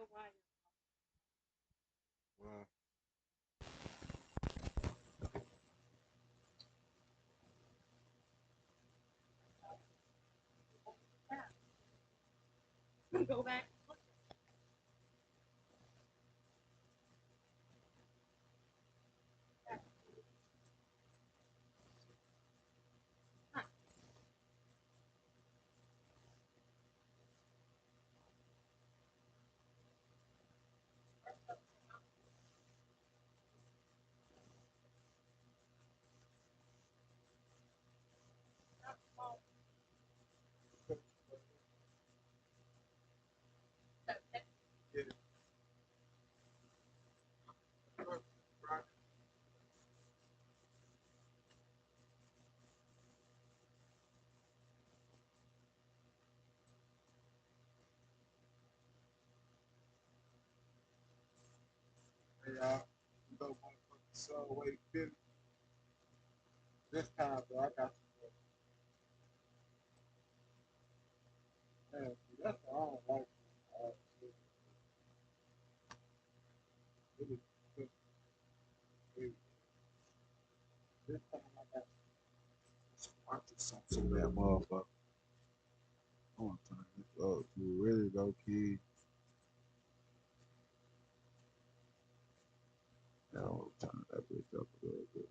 Well, Go back. yeah. Hey, y'all, you know, motherfucking Subway Philly. This time, though, I got some. Man, that's what I don't like. Uh, it is it, this time I got some watches some that motherfucker. I want to turn this up to really low key. Now I want to turn that bitch up a little bit.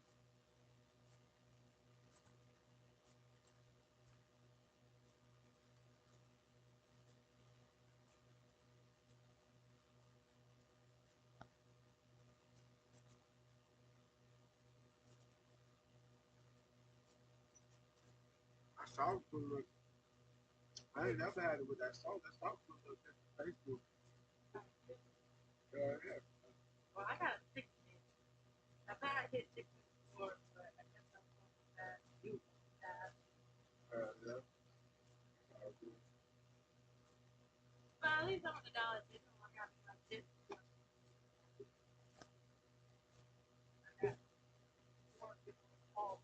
I saw it look. I ain't never had it with that song. That song was look at Facebook. Yeah. Well, I got a 60. I've had hit 60 before, but I guess I'm going to that. You that. Yeah. But at least I'm on the dollar. They don't want to have me like this. I got more people all.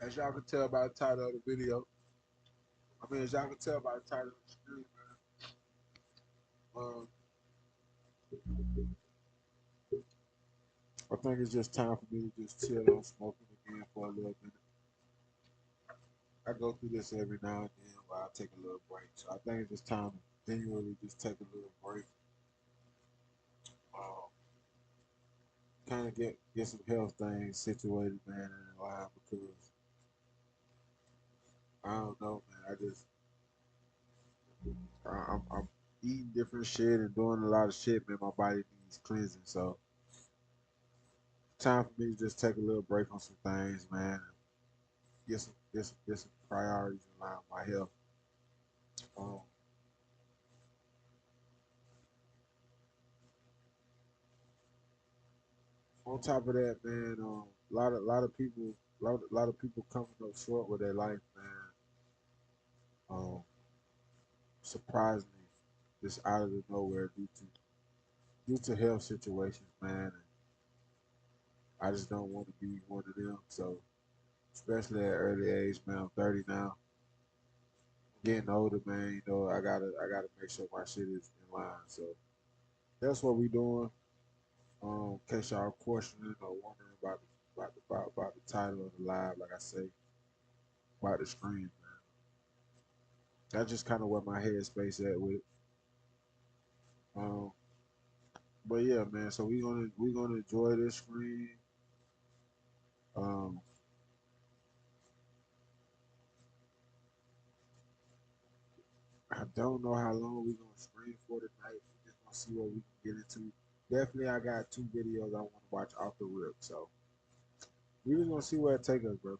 As y'all can tell by the title of the video, as y'all can tell by the title of the stream, man, I think it's just time for me to just chill on smoking again for a little bit. I go through this every now and then where I take a little break. So I think it's just time to genuinely just take a little break. Um, kind of get some health things situated, man, in line because I don't know, man. I'm eating different shit and doing a lot of shit, man. My body needs cleansing, so time for me to just take a little break on some things, man. And get some priorities in line with my health. Um, on top of that, man, a lot of people, lot of people coming up short with their life, man. Um, surprisingly, just out of the nowhere due to health situations, man. And I just don't want to be one of them. So, especially at early age, man, I'm 30 now. Getting older, man. You know, I gotta make sure my shit is in line. So that's what we doing. In case y'all questioning or wondering about the title of the live, like I say, about the screen, man. That's just kind of where my headspace at with it. Um, but yeah, man. So we gonna enjoy this screen. Um, I don't know how long we gonna screen for tonight. We just gonna see what we can get into. Definitely, I got 2 videos I want to watch off the rip. So we just gonna see where it take us, bro.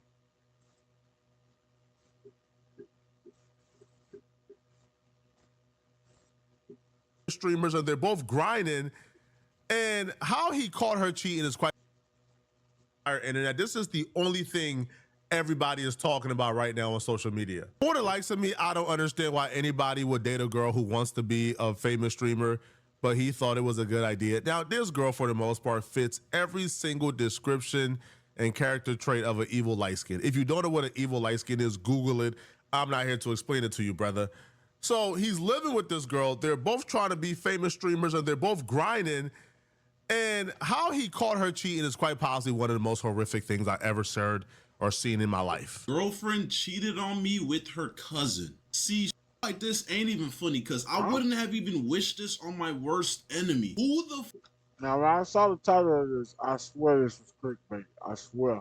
Streamers, and they're both grinding. And how he caught her cheating is quite internet. This is the only thing everybody is talking about right now on social media. For the likes of me, I don't understand why anybody would date a girl who wants to be a famous streamer, but he thought it was a good idea. Now, this girl, for the most part, fits every single description and character trait of an evil light skin. If you don't know what an evil light skin is, Google it. I'm not here to explain it to you, brother. So he's living with this girl. They're both trying to be famous streamers and they're both grinding. And how he caught her cheating is quite possibly one of the most horrific things I ever heard or seen in my life. Girlfriend cheated on me with her cousin. See, like this ain't even funny because I wouldn't have even wished this on my worst enemy. Who the Now, when I saw the title of this, I swear this was clickbait. I swear.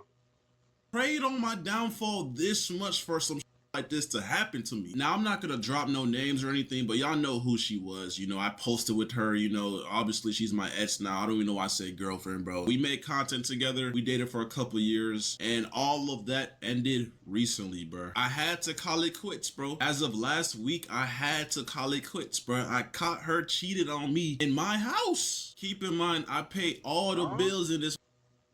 prayed on my downfall this much for some like this to happen to me? Now, I'm not gonna drop no names or anything, but y'all know who she was. You know, I posted with her, you know, obviously she's my ex now. I don't even know why I say girlfriend, bro. We made content together. We dated for a couple years and all of that ended recently, bro. I had to call it quits, bro. As of last week, I had to call it quits, bro. I caught her cheated on me in my house. Keep in mind, I pay all the bills in this,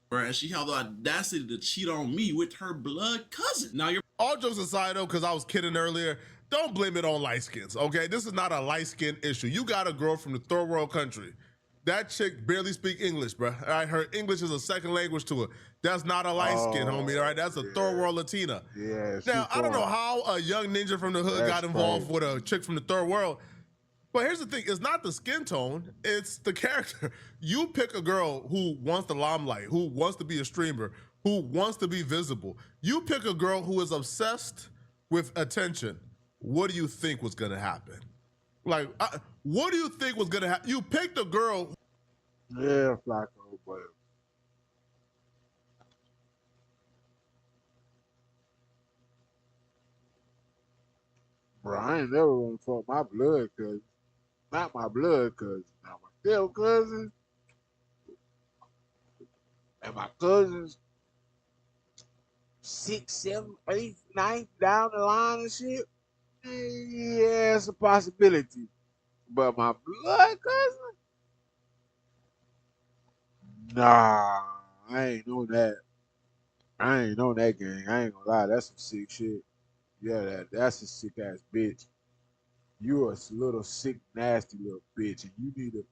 bro, and she had the audacity to cheat on me with her blood cousin. Now, you're All jokes aside, though, because I was kidding earlier, don't blame it on light skins, okay? This is not a light skin issue. You got a girl from the third world country. That chick barely speak English, bro. All right, her English is a second language to her. That's not a light skin, homie, all right? That's a third world Latina. Yeah. Now, I don't know how a young ninja from the hood got involved with a chick from the third world, but here's the thing. It's not the skin tone. It's the character. You pick a girl who wants the limelight, who wants to be a streamer, who wants to be visible. You pick a girl who is obsessed with attention. What do you think was going to happen? Like, what do you think was going to happen? You picked a girl. Yeah, Flacco, but bro, I ain't never gonna fuck my blood cousin. Not my blood cousin. Not my still cousin. And my cousins 6, 7, 8, 9 down the line and shit. Yeah, it's a possibility. But my blood cousin? Nah, I ain't know that. I ain't know that gang. I ain't gonna lie, that's some sick shit. Yeah, that's a sick ass bitch. You a little sick, nasty little bitch, and you need to.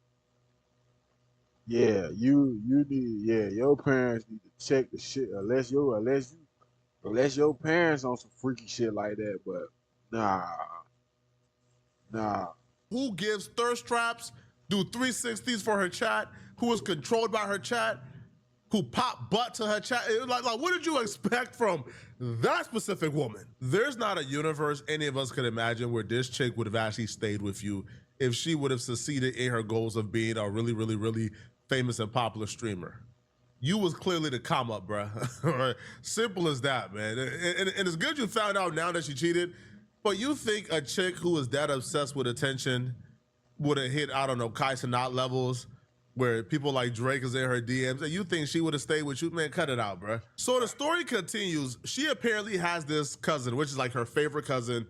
Yeah, you need. Yeah, your parents need to check the shit unless your parents on some freaky shit like that. But nah. Who gives thirst traps, do 360s for her chat, who is controlled by her chat, who pop butt to her chat. Like, what did you expect from that specific woman? There's not a universe any of us could imagine where this chick would have actually stayed with you if she would have succeeded in her goals of being a really, really, really famous and popular streamer. You was clearly the come up, bruh. Simple as that, man. And it's good you found out now that she cheated, but you think a chick who is that obsessed with attention would have hit, I don't know, Kai Cenat levels where people like Drake is in her DMs, and you think she would have stayed with you? Man, cut it out, bruh. So the story continues. She apparently has this cousin, which is like her favorite cousin.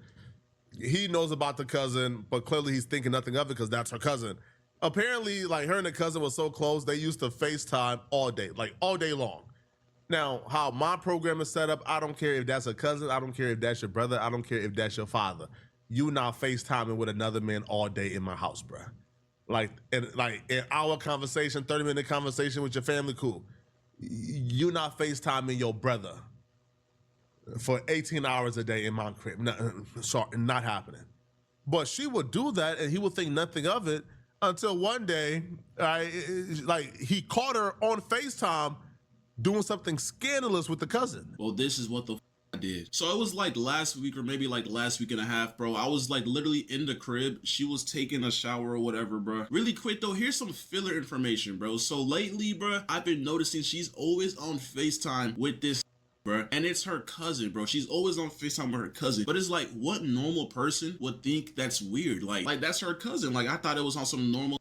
He knows about the cousin, but clearly he's thinking nothing of it because that's her cousin. Apparently, like, her and the cousin was so close, they used to FaceTime all day, like all day long. Now, how my program is set up, I don't care if that's a cousin, I don't care if that's your brother, I don't care if that's your father. You not FaceTiming with another man all day in my house, bruh. Like an hour conversation, 30-minute conversation with your family, cool. You not FaceTiming your brother for 18 hours a day in my crib. Sorry, not happening. But she would do that and he would think nothing of it until one day, like, he caught her on FaceTime doing something scandalous with the cousin. Well, this is what the I did. So it was like last week or maybe like last week and a half, bro. I was like literally in the crib. She was taking a shower or whatever, bro. Really quick though, here's some filler information, bro. So lately, bro, I've been noticing she's always on FaceTime with this, bro. And it's her cousin, bro. She's always on FaceTime with her cousin. But it's like, what normal person would think that's weird? Like that's her cousin. Like, I thought it was on some normal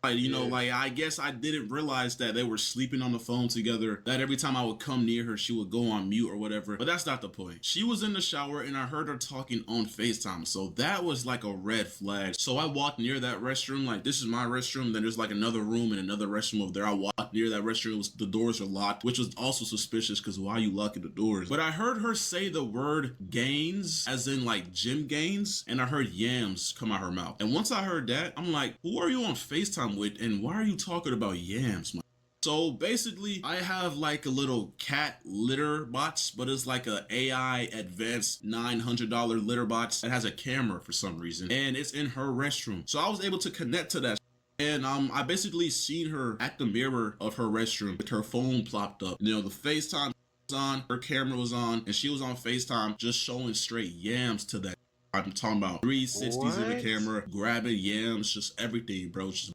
Like, you know, like, I guess I didn't realize that they were sleeping on the phone together, that every time I would come near her, she would go on mute or whatever. But that's not the point. She was in the shower and I heard her talking on FaceTime. So that was like a red flag. So I walked near that restroom, like, this is my restroom. Then there's like another room and another restroom over there. I walked near that restroom. The doors are locked, which was also suspicious because why are you locking the doors? But I heard her say the word gains, as in like gym gains, and I heard yams come out her mouth. And once I heard that, I'm like, who are you on FaceTime with and why are you talking about yams, man? So basically, I have like a little cat litter box, but it's like a AI advanced $900 litter box that has a camera for some reason, and it's in her restroom. So I was able to connect to that. And I basically seen her at the mirror of her restroom with her phone plopped up. You know, the FaceTime was on, her camera was on, and she was on FaceTime just showing straight yams to that. I'm talking about 360s in the camera, grabbing yams, just everything, bro. Just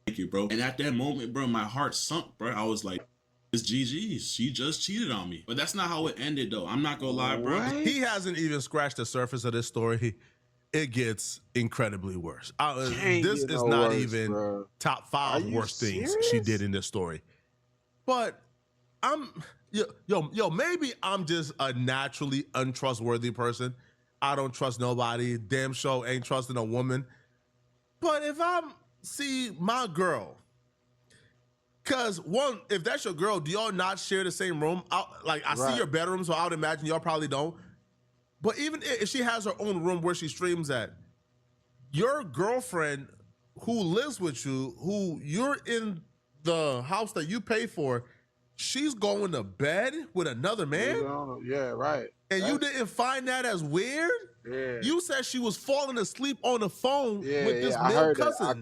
thank you, bro. And at that moment, bro, my heart sunk, bro. I was like, it's GG's. She just cheated on me. But that's not how it ended, though. I'm not gonna lie, bro. He hasn't even scratched the surface of this story. It gets incredibly worse. This is not even bro. Top 5 worst things she did in this story. But maybe I'm just a naturally untrustworthy person. I don't trust nobody. Damn sure ain't trusting a woman. But if I'm see my girl, because one, if that's your girl, do y'all not share the same room? I see your bedroom, so I would imagine y'all probably don't. But even if she has her own room where she streams at, your girlfriend who lives with you, who you're in the house that you pay for, she's going to bed with another man? Yeah, right. And you didn't find that as weird? Yeah. You said she was falling asleep on the phone with this I male heard cousin. That.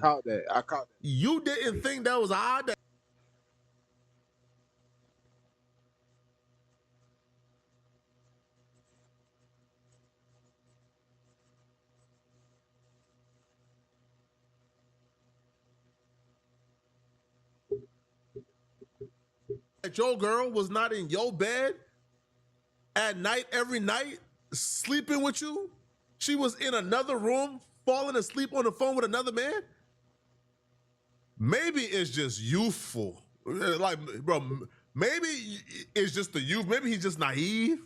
I caught that. You didn't think that was odd? That your girl was not in your bed at night, every night, sleeping with you? She was in another room, falling asleep on the phone with another man? Maybe it's just youthful. Like, bro, maybe it's just the youth. Maybe he's just naive.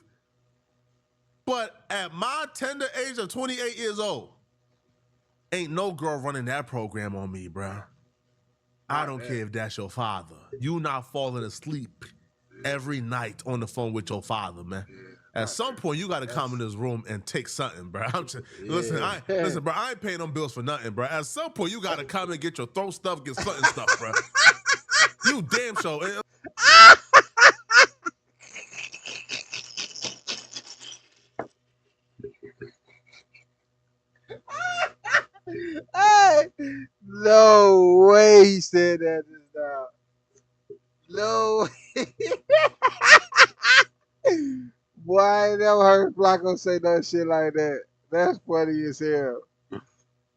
But at my tender age of 28 years old, ain't no girl running that program on me, bro. I don't care if that's your father. You not falling asleep every night on the phone with your father, man. At some point, you got to come in this room and take something, bro. Listen, bro, I ain't paying them bills for nothing, bro. At some point, you got to come and get your throat stuff, get something stuff, bro. You damn sure. Hey, no way he said that just now. No way. Boy, I ain't never heard Flacco say no shit like that. That's funny as hell.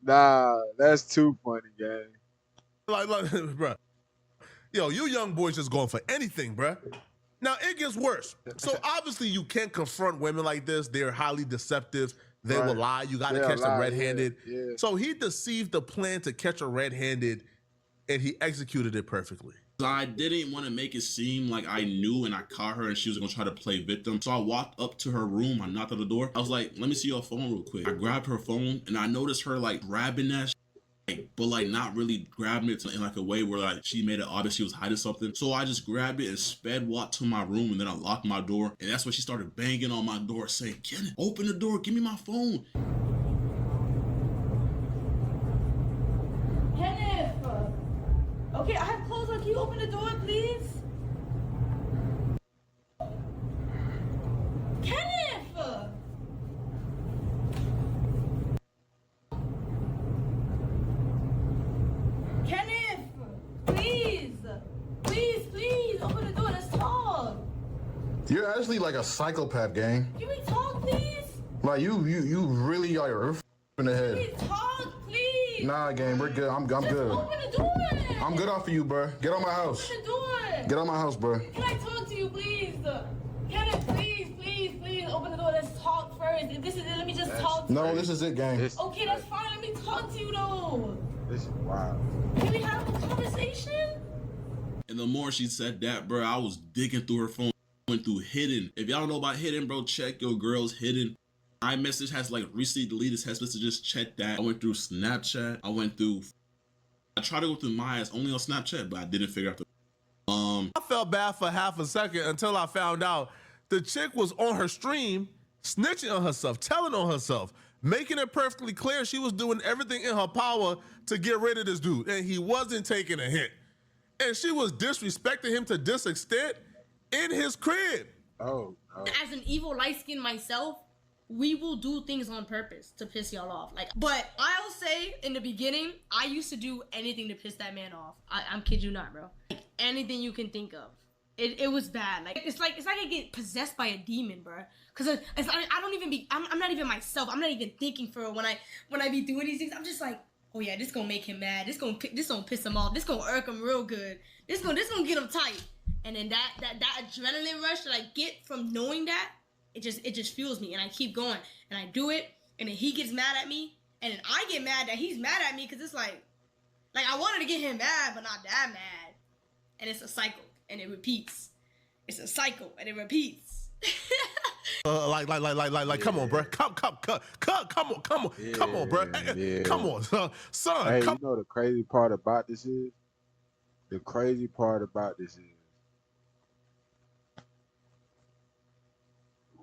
Nah, that's too funny, gang. Like, bro. Yo, you young boys just going for anything, bro. Now, it gets worse. So, obviously, you can't confront women like this. They're highly deceptive. They will lie. You got to catch them red-handed. Yeah. So, he deceived the plan to catch her red-handed, and he executed it perfectly. I didn't want to make it seem like I knew and I caught her and she was going to try to play victim. So I walked up to her room. I knocked on the door. I was like, let me see your phone real quick. I grabbed her phone and I noticed her like grabbing that but like not really grabbing it in like a way where like she made it obvious she was hiding something. So I just grabbed it and sped walked to my room and then I locked my door. And that's when she started banging on my door saying, Kenneth, open the door. Give me my phone. Okay, I have clothes on. Can you open the door, please? Kenneth! Kenneth! Please! Please, open the door. Let's talk. You're actually like a psychopath, gang. Can we talk, please? Like you really are in the head. Can we talk, please? Nah, gang, we're good. I'm Just good. open the door. I'm good off of you, bro. Get on my house. Open the door. Get on my house, bro. Can I talk to you, please? Kenneth, please, open the door. Let's talk first. If this is it, let me just talk to you. No, this is it, gang. Okay, that's fine. Let me talk to you, though. This is wild. Can we have a conversation? And the more she said that, bro, I was digging through her phone, went through hidden. If y'all don't know about hidden, bro, check your girl's hidden. iMessage has like recently deleted text messages. Check that. I went through Snapchat. I tried to go through Maya's only on Snapchat, but I didn't figure out the. I felt bad for half a second until I found out the chick was on her stream snitching on herself, telling on herself, making it perfectly clear she was doing everything in her power to get rid of this dude, and he wasn't taking a hit. And she was disrespecting him to this extent in his crib. Oh no. As an evil light skin myself, we will do things on purpose to piss y'all off. Like, but I'll say in the beginning, I used to do anything to piss that man off. I'm kid you not, bro. Like, anything you can think of. It was bad. Like it's like I get possessed by a demon, bro. Cause it's like I don't even be. I'm not even myself. I'm not even thinking for it when I be doing these things. I'm just like, oh yeah, this gonna make him mad. This gonna piss him off. This gonna irk him real good. This gonna get him tight. And then that adrenaline rush that I get from knowing that, it just fuels me, and I keep going, and I do it, and then he gets mad at me, and then I get mad that he's mad at me, because it's like I wanted to get him mad, but not that mad, and it's a cycle, and it repeats. It's a cycle, and it repeats. Come on, bro. Come on, bro. Yeah. Come on, son. Hey, Come. you know the crazy part about this is? The crazy part about this is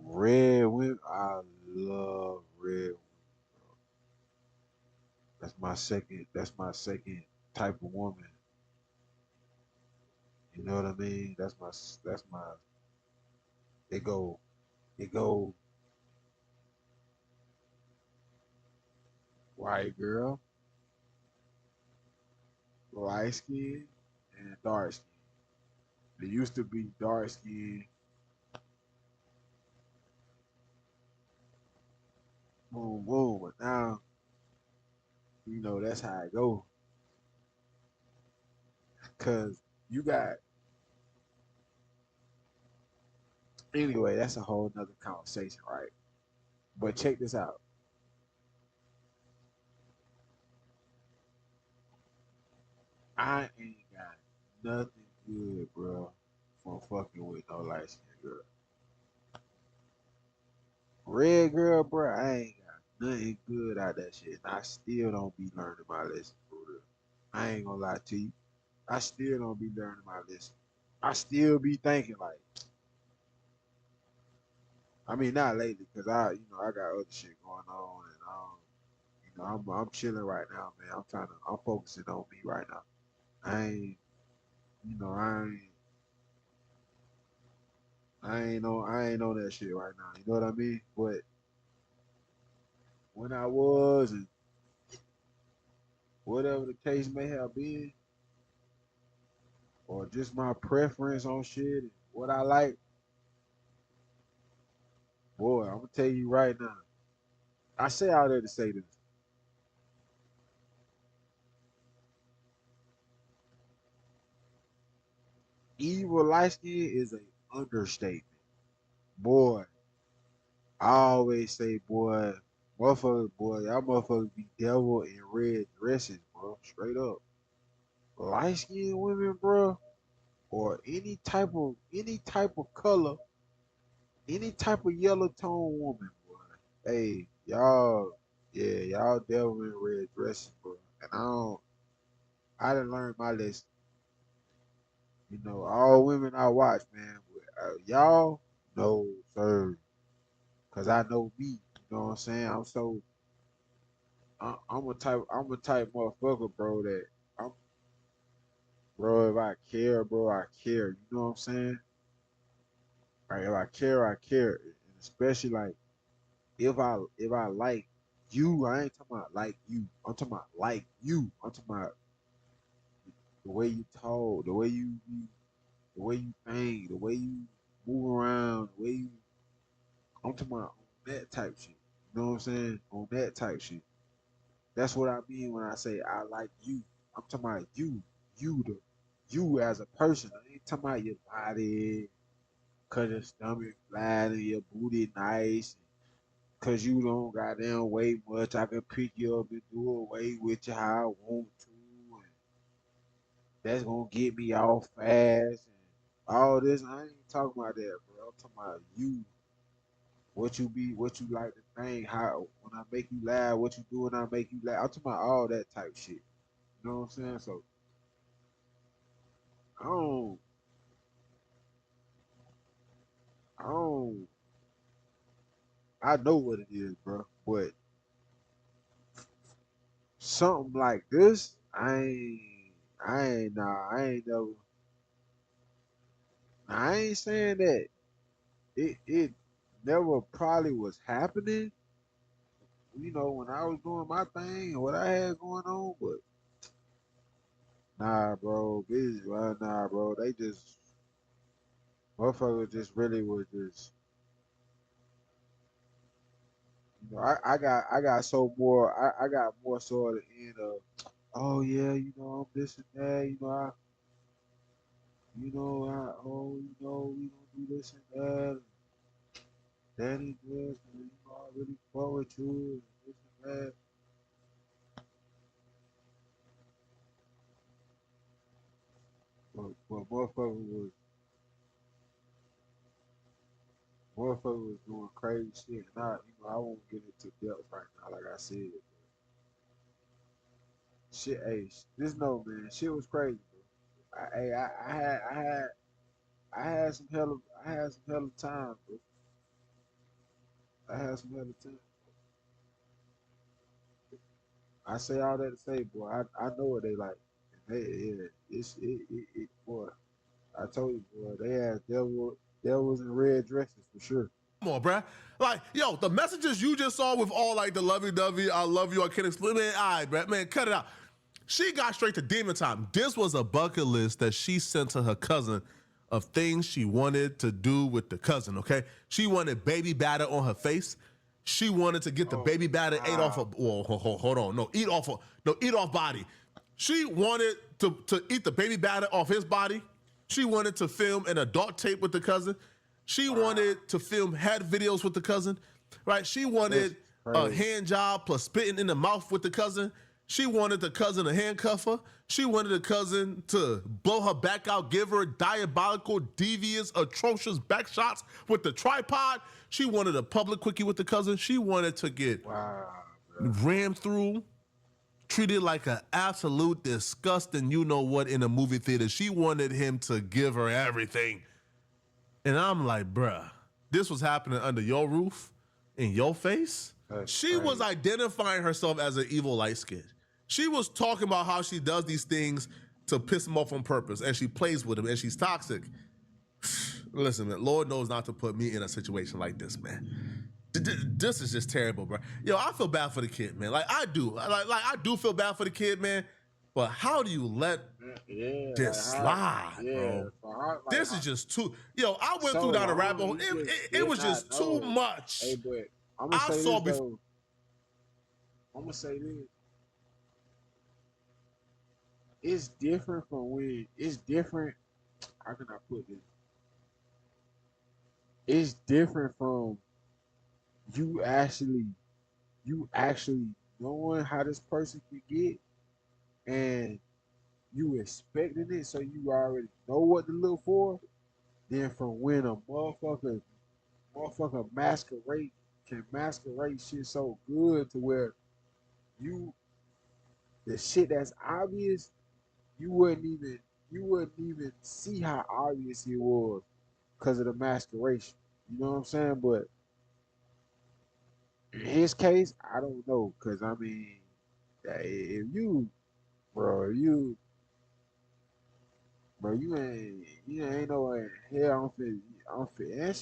red women. I love red women. That's my second type of woman. You know what I mean? That's my it go white girl, light skin, and dark skin. It used to be dark skin, boom boom, but now you know that's how it go. Cause you got anyway, that's a whole nother conversation, right? But check this out. I ain't got nothing good, bro, from fucking with no light skin girl. Red girl, bro, I ain't got nothing good out that shit. And I still don't be learning my lesson, for real. I ain't gonna lie to you. I still don't be learning my lesson. I still be thinking like, I mean, not lately, cause I got other shit going on, and I'm chilling right now, man. I'm focusing on me right now. I ain't, you know, I ain't on that shit right now. You know what I mean? But when I was, and whatever the case may have been, or just my preference on shit, and what I like, boy, I'm gonna tell you right now. I say all that to say this. Evil light skin is an understatement. Boy, I always say, boy, y'all motherfuckers be devil in red dresses, bro. Straight up. Light skinned women, bro, or any type of color, any type of yellow tone woman, boy. Hey, y'all devil in red dresses, bro. And I done learned my lesson. You know, all women I watch, man, but, y'all, no, sir. Cause I know me. You know what I'm saying? I'm a type motherfucker, bro. That I'm, bro. If I care, bro, I care. You know what I'm saying? Like if I care, I care. And especially like if I like you, I ain't talking about like you. I'm talking about like you. I'm talking about the way you talk, the way you think, the way you move around, the way you. I'm talking about on that type shit. You know what I'm saying? On that type shit. That's what I mean when I say I like you. I'm talking about you as a person. I ain't talking about your body, cause your stomach flat and your booty nice. cause you don't goddamn weigh much. I can pick you up and do away with you how I want to. And that's gonna get me off fast and all this. I ain't talking about that, bro. I'm talking about you. What you like to think, how when I make you laugh, what you do when I make you laugh. I'm talking about all that type shit. You know what I'm saying? So I don't I don't I know what it is, bro. But something like this, I ain't never I ain't saying that it never probably was happening, when I was doing my thing and what I had going on, but nah, bro, nah, bro. They just motherfuckers just really was just I got so more I got more so at the end of oh yeah, I'm this and that, we gonna do this and that, that ain't this, and I really forward to it, and this and that. But motherfucker was doing crazy shit. And I won't get into depth right now, like I said. Shit, hey, just know, man, shit was crazy, bro. I had some I had some hell of time, bro. I had some hell of time. I say all that to say, boy, I know what they like. And boy. I told you, boy, they had devils in red dresses for sure. Come on, bruh. Like, yo, the messages you just saw with all like the lovey-dovey, I love you, I can't explain, man, all right, bruh, man, cut it out. She got straight to demon time. This was a bucket list that she sent to her cousin of things she wanted to do with the cousin, okay? She wanted baby batter on her face. She wanted to get the baby batter ate off of, well, hold on, no, eat off body. She wanted to eat the baby batter off his body. She wanted to film an adult tape with the cousin. She wanted to film head videos with the cousin, right? She wanted a hand job plus spitting in the mouth with the cousin. She wanted the cousin to handcuff her. She wanted the cousin to blow her back out, give her diabolical, devious, atrocious back shots with the tripod. She wanted a public quickie with the cousin. She wanted to get rammed through, treated like an absolute disgusting you-know-what in a movie theater. She wanted him to give her everything. And I'm like, bruh, this was happening under your roof, in your face? She was identifying herself as an evil light skin. She was talking about how she does these things to piss him off on purpose, and she plays with him, and she's toxic. Listen, man, Lord knows not to put me in a situation like this, man. This is just terrible, bro. Yo, I feel bad for the kid, man. Like I do. Like I do feel bad for the kid, man. But how do you let this slide, bro? This is just too. Yo, I went through down a rabbit hole. It was just too much. Hey, but I'm gonna say this though. I'm gonna say this. It's different from when it's different. How can I put this? It's different from you actually knowing how this person can get and you expecting it, so you already know what to look for. Then from when a motherfucker masquerade shit so good to where you the shit that's obvious, you wouldn't even see how obvious it was because of the masqueration. You know what I'm saying? But in his case, I don't know, cause I mean, if you, bro, you ain't no hell. I'm fit, and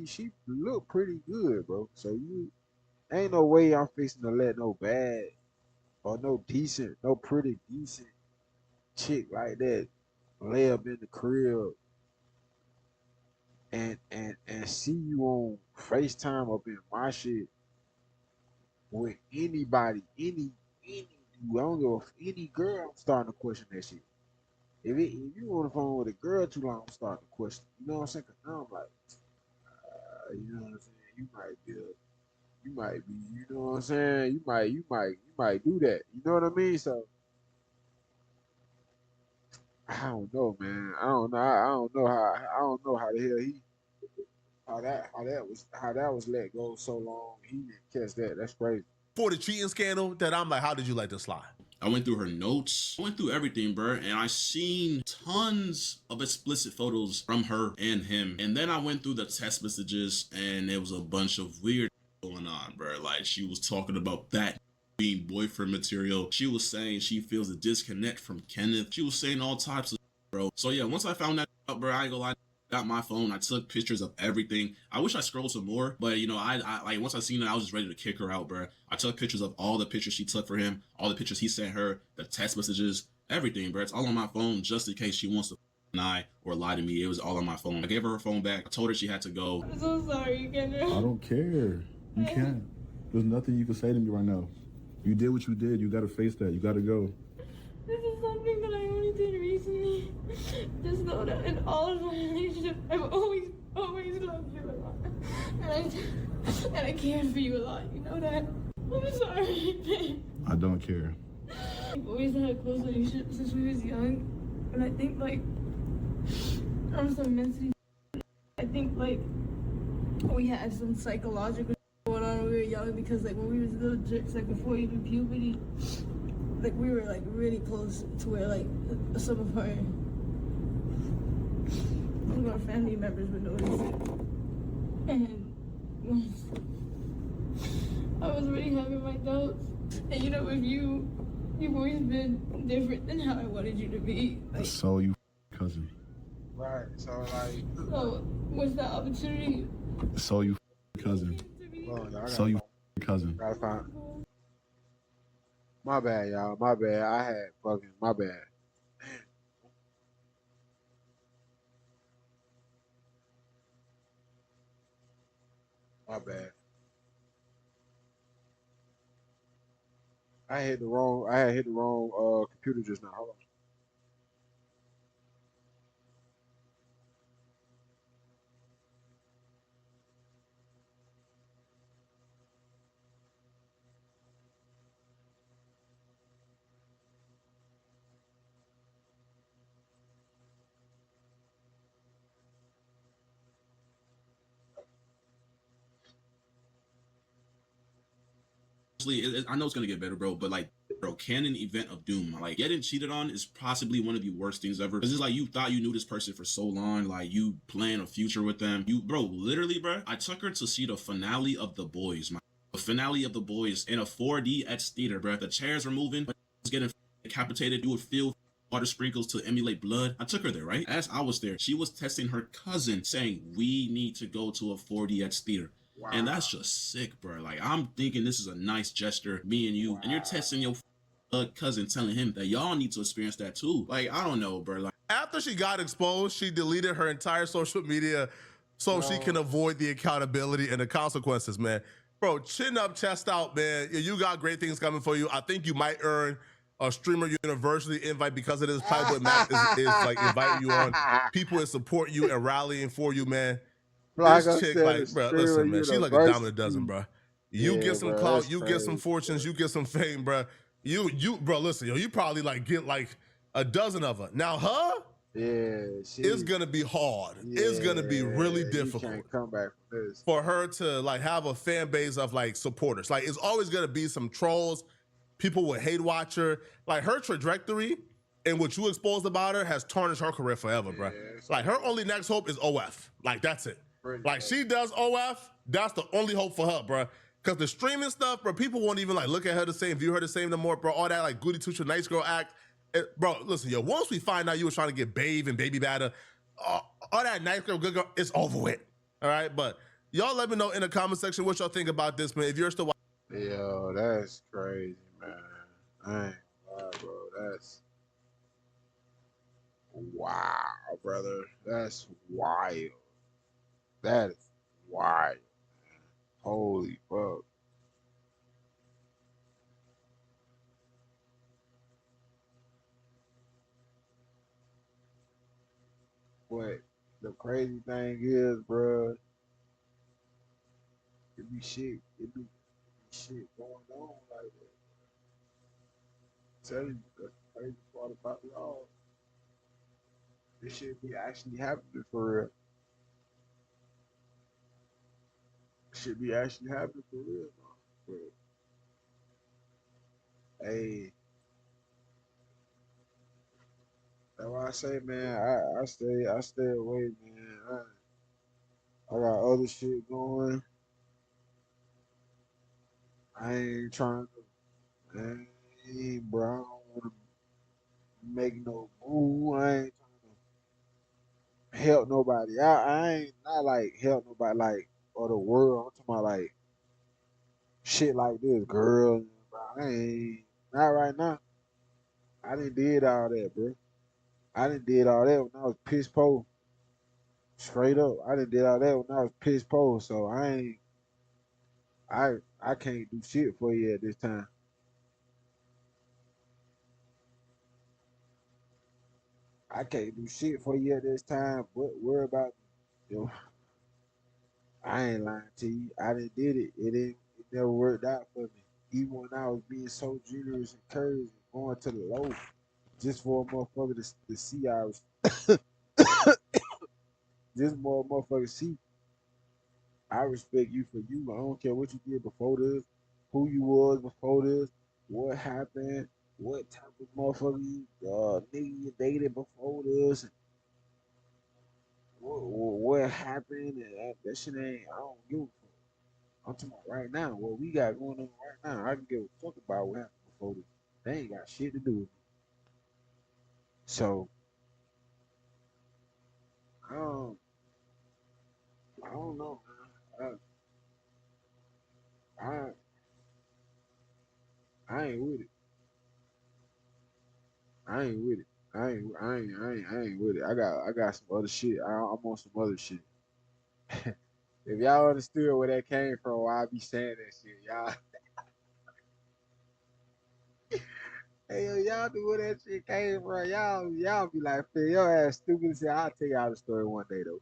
she look pretty good, bro. So you ain't no way I'm fixing to let no bad or no pretty decent chick like that lay up in the crib and see you on FaceTime up in my shit with anybody, any dude. I don't give any girl. I'm starting to question that shit. If you on the phone with a girl too long, I'm starting to question. You know what I'm saying? Cause now I'm like, you know what I'm saying? You might be you might be, you know what I'm saying? You might do that. You know what I mean? So I don't know, man. I don't know. I don't know how. I don't know how the hell he how that was let go so long. He didn't catch that. That's crazy. For the cheating scandal, that I'm like, how did you let this slide? I went through her notes. I went through everything, bro, and I seen tons of explicit photos from her and him. And then I went through the text messages, and there was a bunch of weird going on, bro. Like, she was talking about that being boyfriend material. She was saying she feels a disconnect from Kenneth. She was saying all types of bro. So yeah, once I found that out, bro, I ain't gonna lie. Got my phone. I took pictures of everything. I wish I scrolled some more, but you know, I like once I seen it, I was just ready to kick her out, bro. I took pictures of all the pictures she took for him, all the pictures he sent her, the text messages, everything, bro. It's all on my phone, just in case she wants to deny or lie to me. It was all on my phone. I gave her phone back. I told her she had to go. I'm so sorry, Kendra. I don't care. You can't. There's nothing you can say to me right now. You did what you did. You gotta face that. You gotta go. This is something that I only did recently. Just know that in all of my relationships, I've always loved you a lot. And I care for you a lot. You know that? I'm sorry, babe. I don't care. We've always had a close relationship since we was young. And I think, like, I'm so mentally. I think, like, we had some psychological going on when we were young because, like, when we was little jerks, like, before even puberty, like, we were, like, really close to where, like, some of our family members would notice it. And I was really having my doubts. And, you know, with you, you've always been different than how I wanted you to be. Like, So you cousin. Right. So like, so, what's that opportunity So you cousin. to be? well, y'all So you gotta cousin. find. My bad, y'all. My bad. I had fucking my bad. My bad. I had hit the wrong computer just now. Hold on. I know it's gonna get better, bro, but like, bro, canon event of doom. Like, getting cheated on is possibly one of the worst things ever. Cause it's like you thought you knew this person for so long, like you plan a future with them. You, bro, literally, bro. I took her to see the finale of The Boys, man. The finale of The Boys in a 4DX theater, bro. The chairs were moving, but was getting decapitated. You would feel water sprinkles to emulate blood. I took her there, right? As I was there, she was texting her cousin saying, "We need to go to a 4DX theater." Wow. And that's just sick, bro. Like, I'm thinking this is a nice gesture, me and you, and you're texting your cousin telling him that y'all need to experience that too. Like, I don't know, bro. Like, After she got exposed, she deleted her entire social media so she can avoid the accountability and the consequences, man. Bro, chin up, chest out, man. You got great things coming for you. I think you might earn a Streamer University invite because of this Playboy Mac is like inviting you on. People that support you and rallying for you, man. Like This I chick, said, like, it's bro, Streamer listen, man. She's like a dime a University. dozen, bro. You Yeah, get some bro, clout, that's you get some crazy, fortunes, you get some fame, bro. You, bro, listen, yo, you probably like get like a dozen of her. Now, her, Yeah, it's gonna be hard. It's gonna be really You difficult can't come back from this. for her to like have a fan base of like supporters. Like, it's always gonna be some trolls. People will hate watch her. Like, her trajectory and what you exposed about her has tarnished her career forever, bro. Like, her only next hope is OF. Like, that's it. Like, she does OF, that's the only hope for her, bro. Because the streaming stuff, bro, people won't even like look at her the same, view her the same no more, bro. All that like goody two nice girl act. Bro, listen, yo, once we find out you were trying to get Babe and Baby Batter, all that nice girl, good girl, it's over with. All right, but y'all let me know in the comment section what y'all think about this, man. If you're still watching. Yo, that's crazy, man. I ain't gonna lie, bro. That's wow, brother. That's wild. That is wild. Holy fuck. But the crazy thing is, bro, it be shit going on like that. Tell you, that's the crazy part about it all. This shit be actually happening for real. Shit be actually happening for real, man. But hey, that's why I say, man, I stay away, man. I got other shit going. I ain't trying to, man, bro. I don't want to make no move. I ain't trying to help nobody. I ain't not like help nobody like or the world. I'm talking about like shit like this, girl. I ain't not right now. I didn't did all that, bro. I didn't did all that when I was piss poor. Straight up, I didn't did all that when I was piss poor. So I ain't. I can't do shit for you at this time. I can't do shit for you at this time. But worry about me. I ain't lying to you. I didn't did it. It never worked out for me. Even when I was being so generous and courteous and going to the low, just for a motherfucker to see I was just more motherfucker see I respect you for you. I don't care what you did before this, who you was before this, what happened, what type of motherfucker you nigga you dated before this, what happened, and that shit ain't. I don't give a fuck. I'm talking about right now. What we got going on right now, I can give a fuck about what happened before this. They ain't got shit to do with me. So I don't, I don't know, man. I ain't with it. I ain't with it. I ain't with it. I got some other shit. I'm on some other shit. If y'all understood where that came from, why I be saying that shit, y'all. Hey, yo, y'all knew where that shit came from. Y'all be like, "Phil, your ass stupid as hell." I'll tell y'all the story one day though.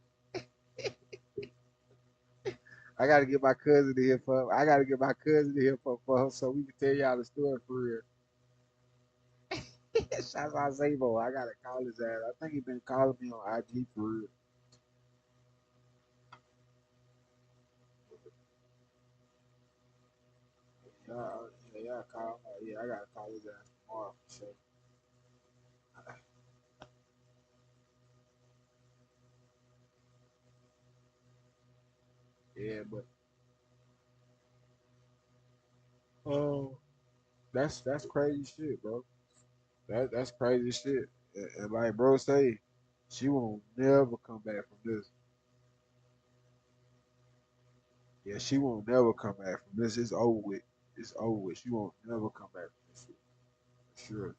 I gotta get my cousin to here for. I gotta get my cousin to here for so we can tell y'all the story for real. Shout out Zabo. I gotta call his ass. I think he been calling me on IG for real. Yeah, call. Yeah, I gotta call his ass tomorrow for sure. Yeah, but oh, that's crazy shit, bro. That's crazy shit. And like bro say, she won't never come back from this. Yeah, she won't never come back from this. It's over with. It's over with. She won't never come back from this shit. For sure.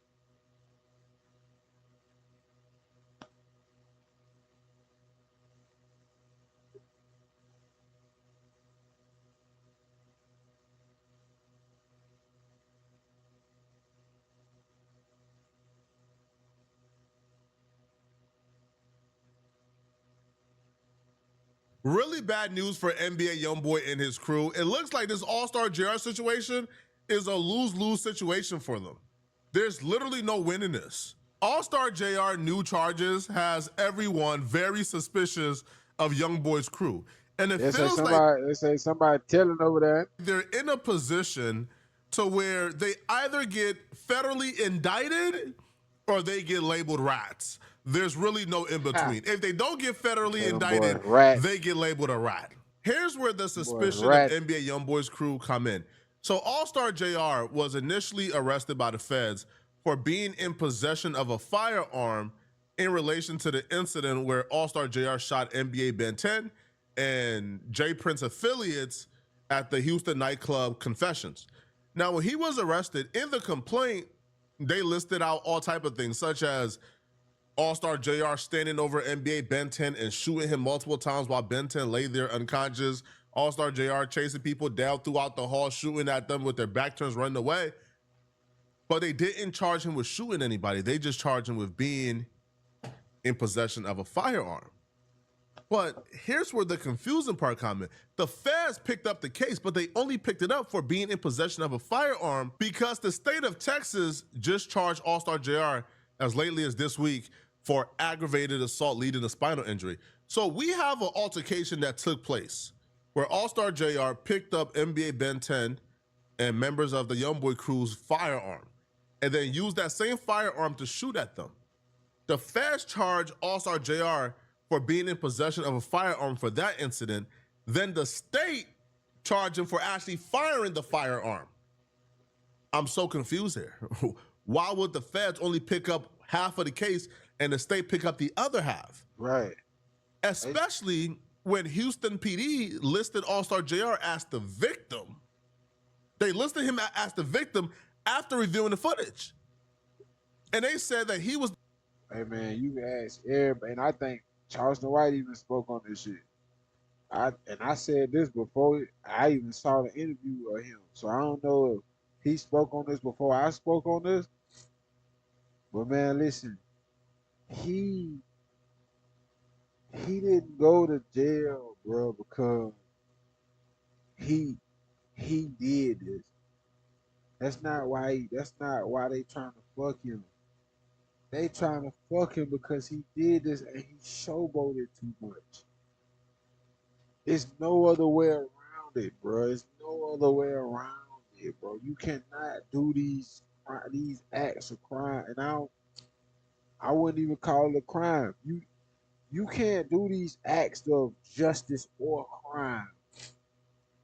Really bad news for NBA YoungBoy and his crew. It looks like this All-Star JR situation is a lose-lose situation for them. There's literally no win in this. All-Star JR new charges has everyone very suspicious of YoungBoy's crew. And it feels like They say somebody telling over there. they're in a position to where they either get federally indicted or they get labeled rats. There's really no in between. If they don't get federally Them indicted, boys rat. they get labeled a rat. Here's where the Boys suspicion of rat. NBA YoungBoy's crew come in. So All-Star JR was initially arrested by the feds for being in possession of a firearm in relation to the incident where All-Star JR shot NBA Ben 10 and J Prince affiliates at the Houston nightclub Confessions. Now, when he was arrested, in the complaint, they listed out all type of things, such as All-Star JR standing over NBA Ben 10 and shooting him multiple times while Ben 10 lay there unconscious. All-Star JR chasing people down throughout the hall, shooting at them with their back turns, running away. But they didn't charge him with shooting anybody. They just charged him with being in possession of a firearm. But here's where the confusing part comes in. The feds picked up the case, but they only picked it up for being in possession of a firearm because the state of Texas just charged All-Star JR as lately as this week for aggravated assault leading to spinal injury. So we have an altercation that took place where All-Star JR picked up NBA Ben 10 and members of the Youngboy crew's firearm and then used that same firearm to shoot at them. The feds charged All-Star JR for being in possession of a firearm for that incident. Then the state charged him for actually firing the firearm. I'm so confused here. Why would the feds only pick up half of the case and the state pick up the other half? Right. Especially when Houston PD listed All-Star JR as the victim. They listed him as the victim after reviewing the footage. And they said that he was... Hey, man, you can ask everybody, and I think Charleston White even spoke on this shit. I said this before. I even saw the interview of him. So I don't know if he spoke on this before I spoke on this. But man, listen, he didn't go to jail, bro, because he did this. That's not why they trying to fuck him. They trying to fuck him because he did this and he showboated too much. There's no other way around it, bro. There's no other way around it, bro. You cannot do these acts of crime, and I wouldn't even call it a crime. You can't do these acts of justice or crime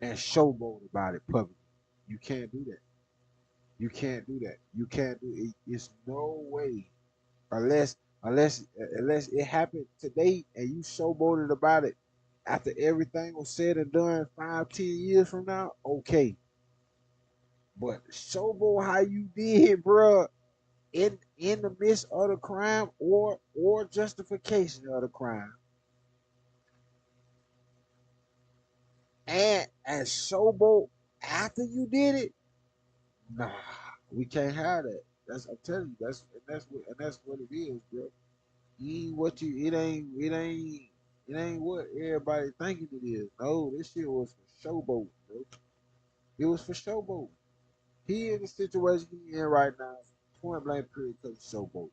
and showboat about it publicly. You can't do that. You can't do that. You can't do it. It's no way. Unless it happened today and you showboated about it after everything was said and done 5, 10 years from now, okay. But showboat how you did, bro, in the midst of the crime or justification of the crime, and showboat after you did it, nah, we can't have that. I'm telling you, that's what it is, bro. It ain't what everybody thinking it is. No, this shit was for showboat, bro. It was for showboat. He in the situation he in right now, point blank period, because of showboat.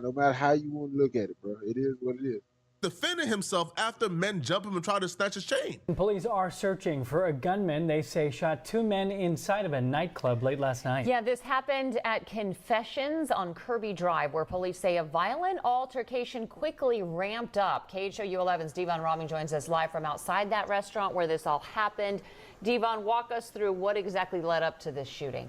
No matter how you want to look at it, bro, it is what it is. Defending himself after men jump him and try to snatch his chain. Police are searching for a gunman they say shot 2 men inside of a nightclub late last night. Yeah, this happened at Confessions on Kirby Drive, where police say a violent altercation quickly ramped up. KHOU 11's Devon Robbing joins us live from outside that restaurant where this all happened. Devon, walk us through what exactly led up to this shooting.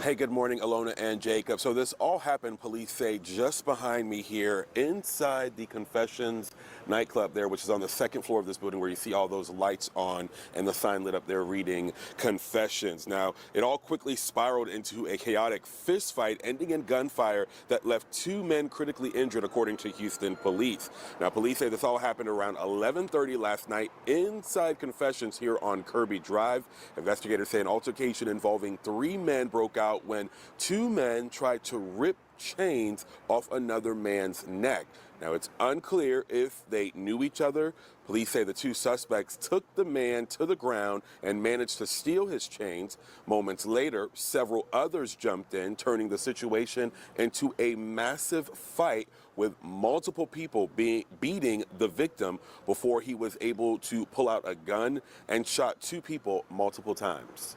Hey, good morning, Alona and Jacob. So this all happened, police say, just behind me here inside the Confessions nightclub there, which is on the second floor of this building where you see all those lights on and the sign lit up there reading Confessions. Now, it all quickly spiraled into a chaotic fist fight ending in gunfire that left 2 men critically injured, according to Houston police. Now, police say this all happened around 11:30 last night inside Confessions here on Kirby Drive. Investigators say an altercation involving 3 men broke out when 2 men tried to rip chains off another man's neck. Now, it's unclear if they knew each other. Police say the 2 suspects took the man to the ground and managed to steal his chains. Moments later, several others jumped in, turning the situation into a massive fight with multiple people beating the victim before he was able to pull out a gun and shot 2 people multiple times.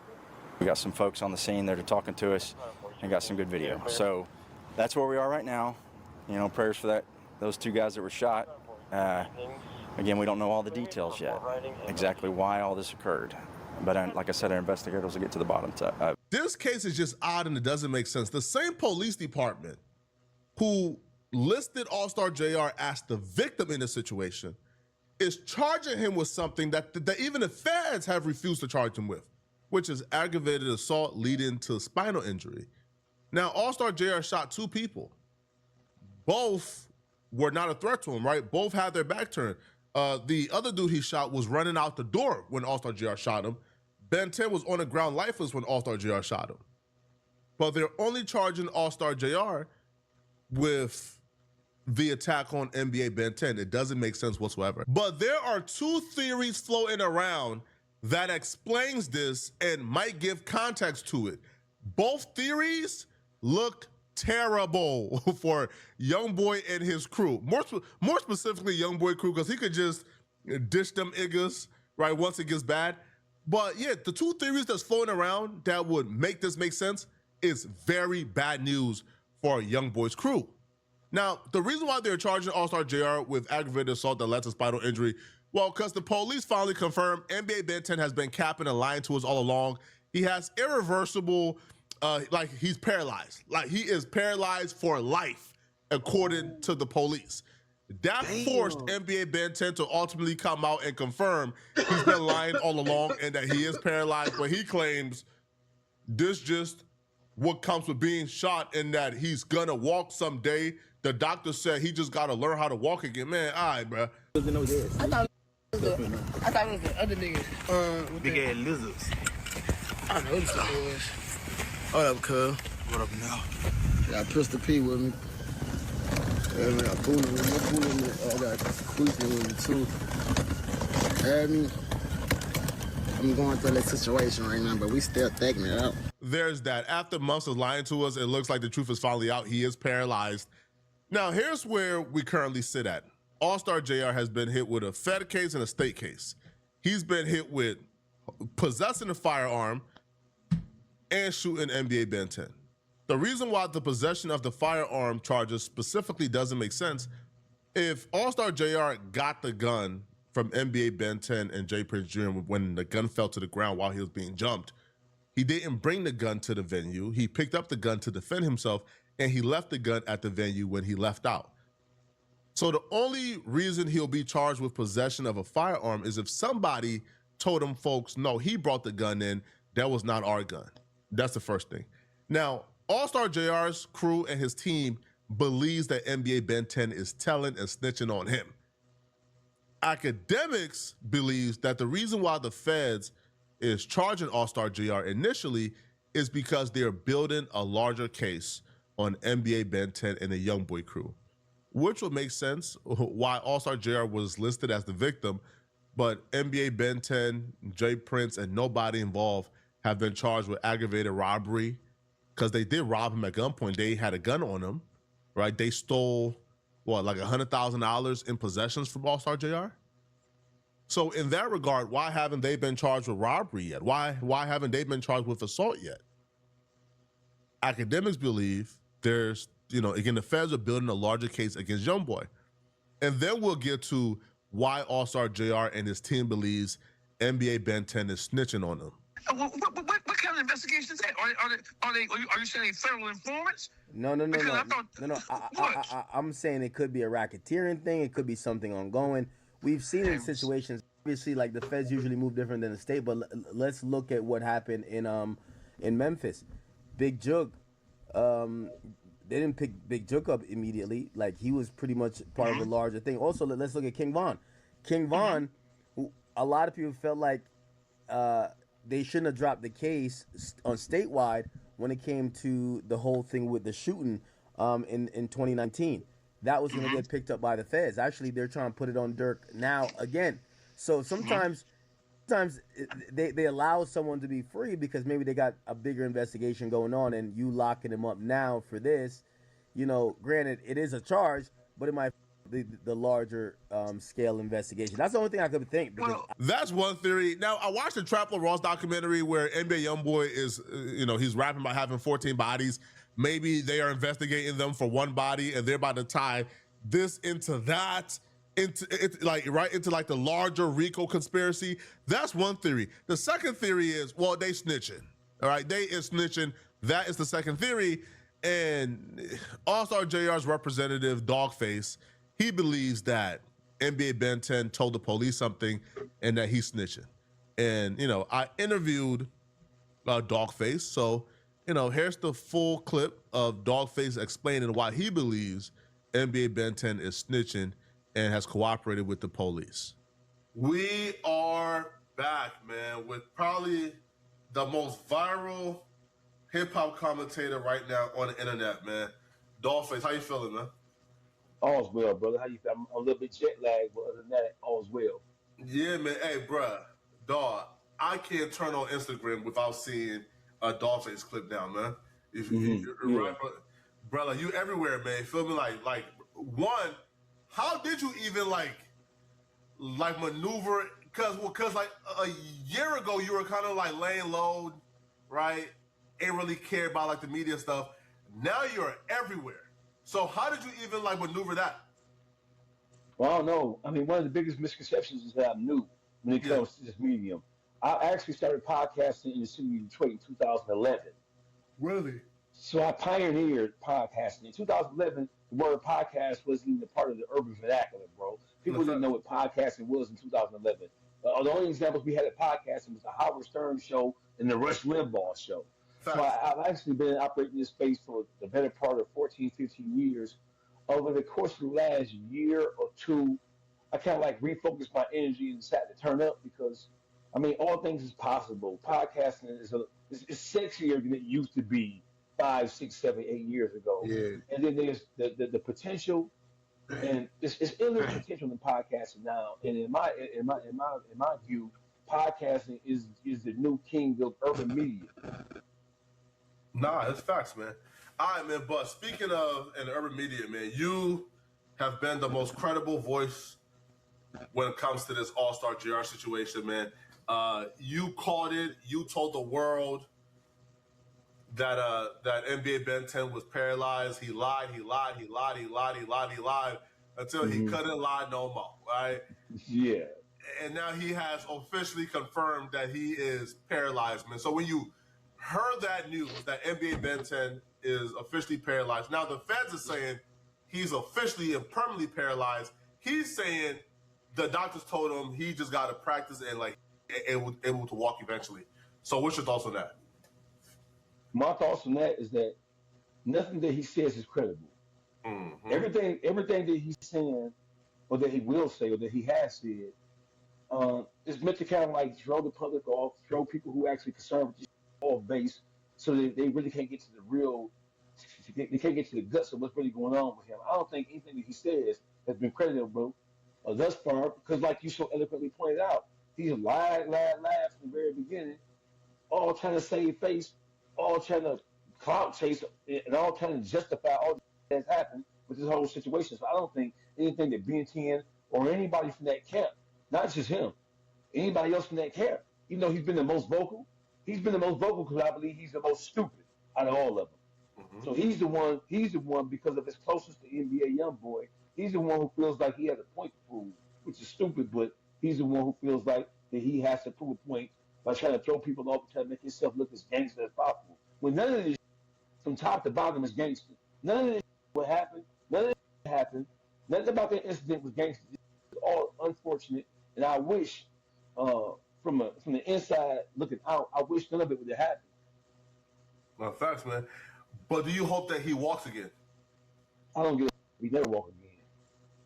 We got some folks on the scene that are talking to us and got some good video. So that's where we are right now. You know, prayers for those 2 guys that were shot. Again, we don't know all the details yet, exactly why all this occurred. But like I said, our investigators will get to the bottom. This case is just odd and it doesn't make sense. The same police department who listed All-Star JR as the victim in this situation is charging him with something that even the feds have refused to charge him with, which is aggravated assault leading to spinal injury. Now, All-Star JR shot 2 people. Both were not a threat to him, right? Both had their back turned. The other dude he shot was running out the door when All-Star JR shot him. Ben 10 was on the ground lifeless when All-Star JR shot him. but they're only charging All-Star JR with the attack on NBA Ben 10. It doesn't make sense whatsoever. But there are two theories floating around that explains this and might give context to it. Both theories look terrible for YoungBoy and his crew. More specifically, YoungBoy crew, because he could just dish them niggas, right, once it gets bad. But yeah, the two theories that's floating around that would make this make sense is very bad news for YoungBoy's crew. Now, the reason why they're charging All-Star JR with aggravated assault that led to spinal injury, well, because the police finally confirmed NBA Ben 10 has been capping and lying to us all along. He has irreversible, like he's paralyzed. Like he is paralyzed for life, according to the police. That forced NBA Ben 10 to ultimately come out and confirm he's been lying all along and that he is paralyzed, but he claims this just what comes with being shot and that he's gonna walk someday. The doctor said he just gotta learn how to walk again. Man, all right, bro. I thought it was the other niggas. Big ass lizards. I don't know who the fuck it was. What up, cuz? What up now? Got Pistol P with me. I got Pooley with me. I got Queefy with me too. I'm going through that situation right now, but we still thinking it out. There's that. After months of lying to us, it looks like the truth is finally out. He is paralyzed. Now, here's where we currently sit at. All-Star JR has been hit with a Fed case and a state case. He's been hit with possessing a firearm and shooting NBA Ben 10. The reason why the possession of the firearm charges specifically doesn't make sense, if All-Star JR got the gun from NBA Ben 10 and J Prince Jr. when the gun fell to the ground while he was being jumped, he didn't bring the gun to the venue. He picked up the gun to defend himself, and he left the gun at the venue when he left out. So the only reason he'll be charged with possession of a firearm is if somebody told him, folks, no, he brought the gun in. That was not our gun. That's the first thing. Now, All-Star JR's crew and his team believes that NBA Ben 10 is telling and snitching on him. Academics believes that the reason why the feds is charging All-Star JR initially is because they're building a larger case on NBA Ben 10 and the YoungBoy crew, which would make sense why All-Star JR was listed as the victim, but NBA Ben 10, J Prince, and nobody involved have been charged with aggravated robbery because they did rob him at gunpoint. They had a gun on him, right? They stole, what, like $100,000 in possessions from All-Star JR? So in that regard, why haven't they been charged with robbery yet? Why haven't they been charged with assault yet? Academics believe there's, again, the feds are building a larger case against YoungBoy. And then we'll get to why All-Star JR and his team believes NBA Ben 10 is snitching on them. What kind of investigation is that? Are you saying they federal informants? No. I'm saying it could be a racketeering thing. It could be something ongoing. We've seen in situations, obviously, like the feds usually move different than the state, but let's look at what happened in Memphis. Big Jook, they didn't pick Big Jook up immediately. Like, he was pretty much part of a larger thing. Also, let's look at King Von. King Von, a lot of people felt like they shouldn't have dropped the case on statewide when it came to the whole thing with the shooting in 2019. That was going to get picked up by the feds. Actually, they're trying to put it on Dirk now again. So sometimes they allow someone to be free because maybe they got a bigger investigation going on, and you locking them up now for this, granted, it is a charge, but it might be the larger scale investigation. That's the only thing I could think. That's one theory. Now, I watched the Traplo Ross documentary where NBA YoungBoy is, he's rapping about having 14 bodies. Maybe they are investigating them for one body, and they're about to tie this into that, into the larger RICO conspiracy. That's one theory. The second theory is, well, they snitching. All right, they is snitching. That is the second theory. And All-Star JR's representative, Dogface, he believes that NBA Ben 10 told the police something and that he's snitching. And, I interviewed Dogface, so here's the full clip of Dogface explaining why he believes NBA Ben 10 is snitching and has cooperated with the police. We are back, man, with probably the most viral hip hop commentator right now on the internet, man. Dollface, how you feeling, man? All's well, brother. How you feel? I'm a little bit jet lagged, but other than that, all's well. Yeah, man. Hey, bruh, dog. I can't turn on Instagram without seeing a Dollface clip down, man. Right, brother, you everywhere, man. Feel me? Like one, how did you even like maneuver? Cause like a year ago you were kind of like laying low, right? Ain't really care about like the media stuff. Now you're everywhere. So how did you even like maneuver that? Well, I don't know. I mean, one of the biggest misconceptions is that I'm new when it comes to this medium. I actually started podcasting in the city of Detroit in 2011. Really? So I pioneered podcasting. In 2011, the word podcast wasn't even a part of the urban vernacular, bro. People didn't know what podcasting was in 2011. The only examples we had of podcasting was the Howard Stern show and the Rush Limbaugh show. So I've actually been operating this space for the better part of 14, 15 years. Over the course of the last year or two, I kind of like refocused my energy and decided to turn up because, I mean, all things is possible. Podcasting is sexier than it used to be 5, 6, 7, 8 years ago. Yeah. And then there's the potential, and it's endless potential in podcasting now. And in my view, podcasting is the new king of urban media. Nah, it's facts, man. All right, man. But speaking of an urban media, man, you have been the most credible voice when it comes to this All-Star JR situation, man. You called it. You told the world that NBA Ben 10 was paralyzed. He lied until he couldn't lie no more, right? Yeah. And now he has officially confirmed that he is paralyzed, man. So when you heard that news that NBA Ben 10 is officially paralyzed, now the feds are saying he's officially and permanently paralyzed. He's saying the doctors told him he just got to practice and like able to walk eventually. So what's your thoughts on that? My thoughts on that is that nothing that he says is credible. Mm-hmm. Everything that he's saying, or that he will say, or that he has said, is meant to kind of like throw the public off, throw people who actually concerned with this off base, so that they really can't get to the real, they can't get to the guts of what's really going on with him. I don't think anything that he says has been credible thus far, because like you so eloquently pointed out, he's lied from the very beginning, all trying to save face, all trying to clout chase, and all trying to justify all that's happened with this whole situation. So I don't think anything that Ben 10 or anybody from that camp, not just him, anybody else from that camp, even though he's been the most vocal because I believe he's the most stupid out of all of them. Mm-hmm. So he's the one because of his closeness to NBA YoungBoy, he's the one who feels like he has a point to prove, which is stupid, but he's the one who feels like that he has to prove a point by trying to throw people off and trying to make himself look as gangster as possible. When none of this from top to bottom is gangster. None of this what happened. None of this happened. Nothing about that incident was gangster. It's all unfortunate, and I wish, from the inside looking out, I wish none of it would have happened. No, facts, man. But do you hope that he walks again? I don't give a he never walk again.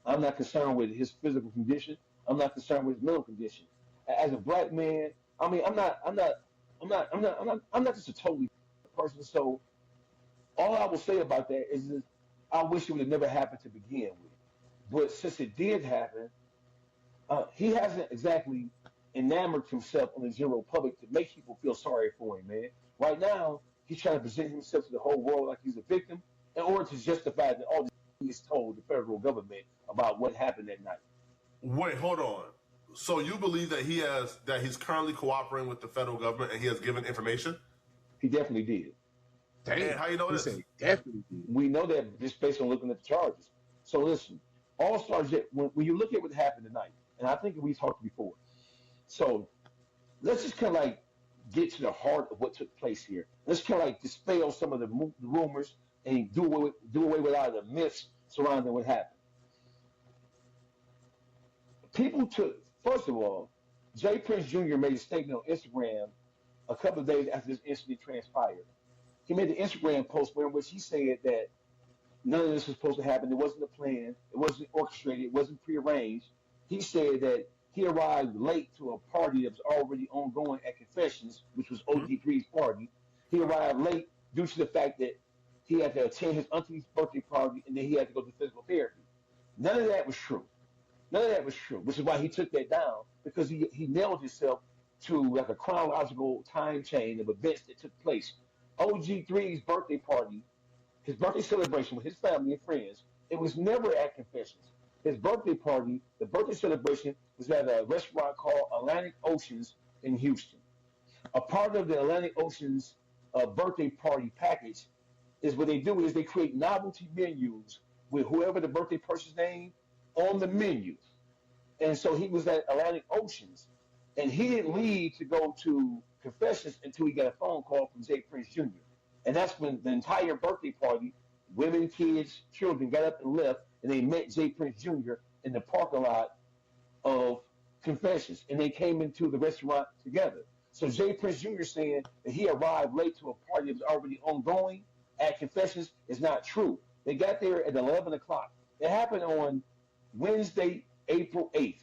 I'm not concerned with his physical condition. I'm not concerned with his mental condition. As a black man, I mean, I'm not just a totally person. So all I will say about that is I wish it would have never happened to begin with. But since it did happen, he hasn't exactly enamored himself on the general public to make people feel sorry for him, man. Right now, he's trying to present himself to the whole world like he's a victim in order to justify that all this he has told the federal government about what happened that night. Wait, hold on. So you believe that he's currently cooperating with the federal government and he has given information? He definitely did. Damn. And how you know this? Definitely did. We know that just based on looking at the charges. So listen, All-Stars, when you look at what happened tonight, and I think we talked before, so let's just kind of like get to the heart of what took place here. Let's kind of like dispel some of the rumors and do away with a lot of the myths surrounding what happened. People took, first of all, Jay Prince Jr. made a statement on Instagram a couple of days after this incident transpired. He made an Instagram post in which he said that none of this was supposed to happen. It wasn't a plan. It wasn't orchestrated. It wasn't prearranged. He said that he arrived late to a party that was already ongoing at Confessions, which was OG3's party. He arrived late due to the fact that he had to attend his auntie's birthday party and then he had to go to physical therapy. None of that was true. None of that was true, which is why he took that down because he nailed himself to like a chronological time chain of events that took place. OG3's birthday party, his birthday celebration with his family and friends, it was never at Confessions. His birthday party, the birthday celebration, was at a restaurant called Atlantic Oceans in Houston. A part of the Atlantic Ocean's birthday party package is what they do is they create novelty menus with whoever the birthday person's name on the menu. And so he was at Atlantic Oceans, and he didn't leave to go to Confessions until he got a phone call from Jay Prince Jr. And that's when the entire birthday party, women, kids, children, got up and left, and they met Jay Prince Jr. in the parking lot of Confessions, and they came into the restaurant together. So Jay Prince Jr. saying that he arrived late to a party that was already ongoing at Confessions is not true. They got there at 11 o'clock. It happened on Wednesday, April 8th.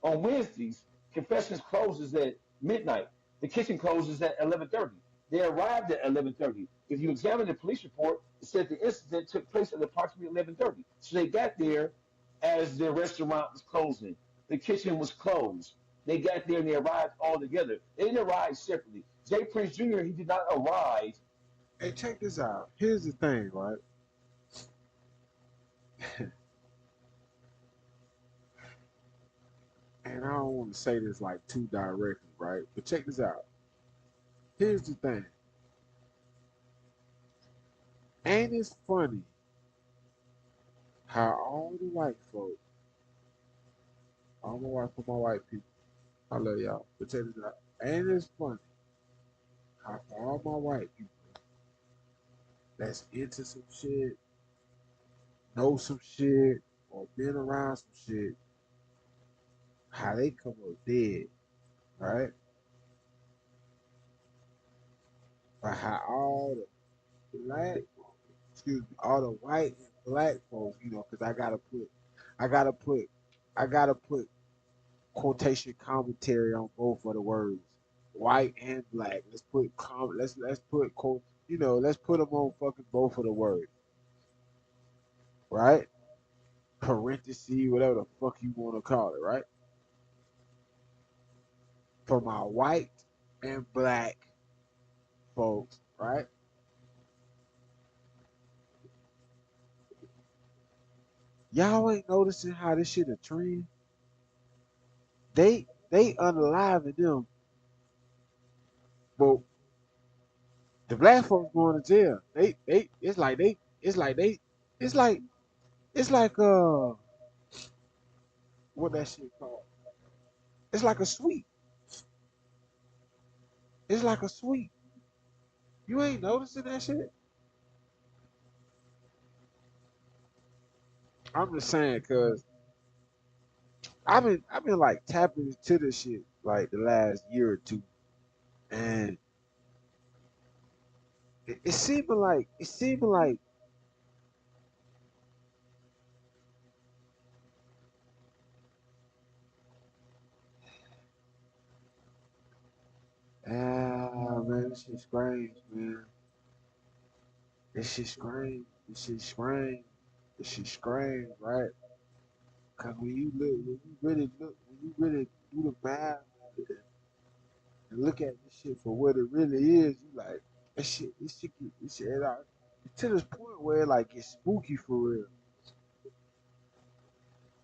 On Wednesdays, Confessions closes at midnight. The kitchen closes at 11:30. They arrived at 11:30. If you examine the police report, it said the incident took place at approximately 11:30. So they got there as the restaurant was closing. The kitchen was closed. They got there and they arrived all together. They didn't arrive separately. Jay Prince Jr., he did not arrive. Hey, check this out. Here's the thing, right? And I don't want to say this like too directly, right? But check this out. Here's the thing. Ain't it funny how all the white folk, all my white for my white people, I love y'all. But check this out. Ain't it funny how for all my white people that's into some shit, know some shit, or been around some shit, how they come up dead, right? But how all the black, excuse me, all the white and black folks, you know, because I gotta put quotation commentary on both of the words, white and black. Let's put quote, you know, let's put them on fucking both of the words, right? Parenthesis, whatever the fuck you want to call it, right? For my white and black folks, right? Y'all ain't noticing how this shit a trend. They unaliving them, but the black folks going to jail. It's like it's like what that shit called? It's like a sweep. It's like a sweep. You ain't noticing that shit? I'm just saying, cause I've been like tapping into this shit like the last year or two, and it seemed like man, this shit strange, man. This shit strange. This shit strange. This shit strange, right? Cause when you really do the math and look at this shit for what it really is, you like this shit like, to this point where it like gets spooky for real.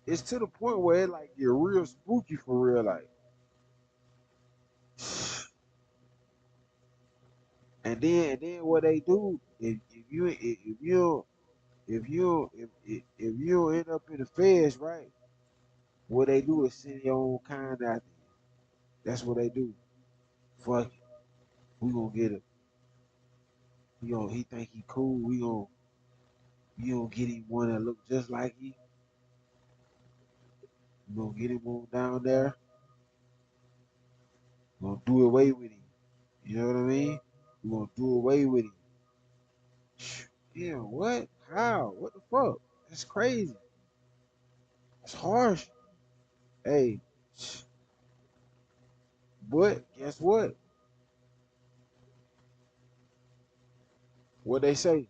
It's to the point where it like get real spooky for real, like. And then what they do if you end up in the feds, right? What they do is send your own kind out there. That's what they do. Fuck it. We gonna get him. He think he cool. We gonna get him one that look just like him. We gonna get him on down there. We gonna do away with him. You know what I mean? We gonna do away with him. Yeah, what? How? What the fuck? That's crazy. It's harsh. Hey, but guess what? What they say?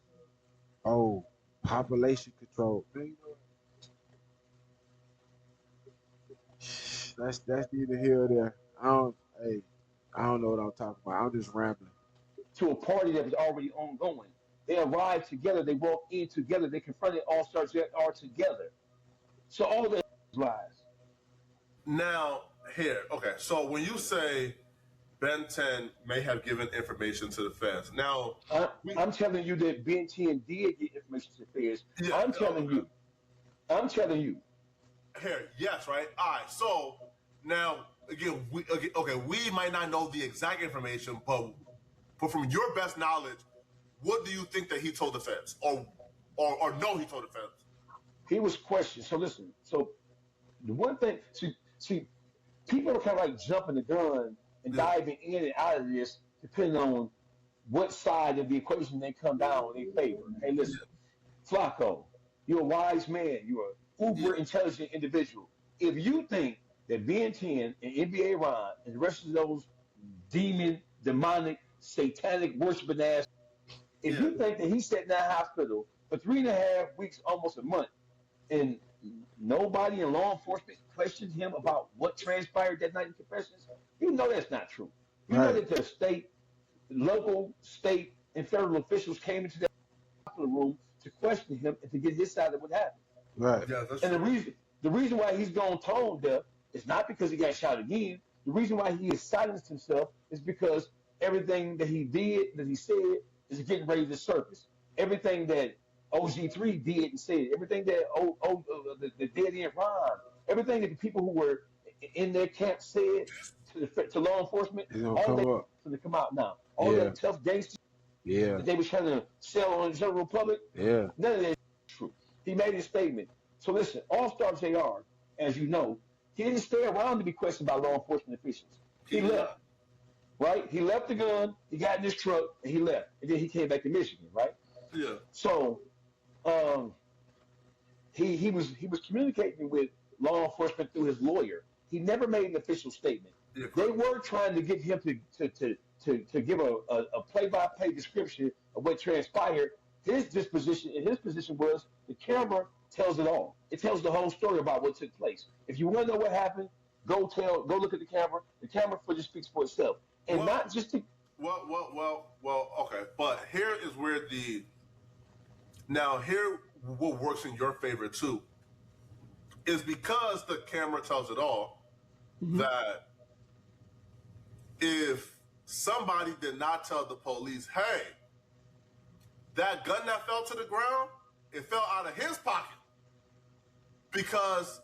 Oh, population control. Man, you know, that's neither here or there. Hey, I don't know what I'm talking about. I'm just rambling. To a party that was already ongoing. They arrived together. They walked in together. They confronted All Stars that are together. So all that lies. Now, here, okay. So when you say Ben 10 may have given information to the feds, now I'm telling you that Ben 10 did get information to the feds. Yeah, I'm telling you. I'm telling you. Here, yes, right. All right. So now, again, we might not know the exact information, but from your best knowledge, what do you think that he told the feds, or no, he told the feds? He was questioned. So listen. So the one thing, see, people are kind of like jumping the gun and diving in and out of this, depending on what side of the equation they come down in their favor. Hey, listen, Flacco, you're a wise man. You're an uber intelligent individual. If you think that Ben 10 and NBA Ron and the rest of those demonic, satanic, worshiping ass, if you think that he sat in that hospital for 3.5 weeks, almost a month, and nobody in law enforcement questioned him about what transpired that night in confessions, you know that's not true. You know that the local, state, and federal officials came into that hospital room to question him and to get his side of what happened. Right. Yeah, that's And true. the reason why he's gone tone deaf is not because he got shot again. The reason why he has silenced himself is because everything that he did, that he said, is getting ready to surface. Everything that OG3 did and said, everything that the dead end Ron, everything that the people who were in their camp said to law enforcement, all that is going to come out now. All that tough gangster that they were trying to sell on the general public, none of that is true. He made a statement. So listen, All-Star JR, as you know, he didn't stay around to be questioned by law enforcement officials. He left. Right? He left the gun, he got in his truck, and he left. And then he came back to Michigan, right? Yeah. So he was communicating with law enforcement through his lawyer. He never made an official statement. Yeah, they were trying to get him to give a play-by-play description of what transpired. His disposition and his position was the camera tells it all. It tells the whole story about what took place. If you want to know what happened, go look at the camera. The camera footage speaks for itself. And not just the Well, okay. But here is where what works in your favor too is because the camera tells it all, that if somebody did not tell the police, hey, that gun that fell to the ground, it fell out of his pocket. Because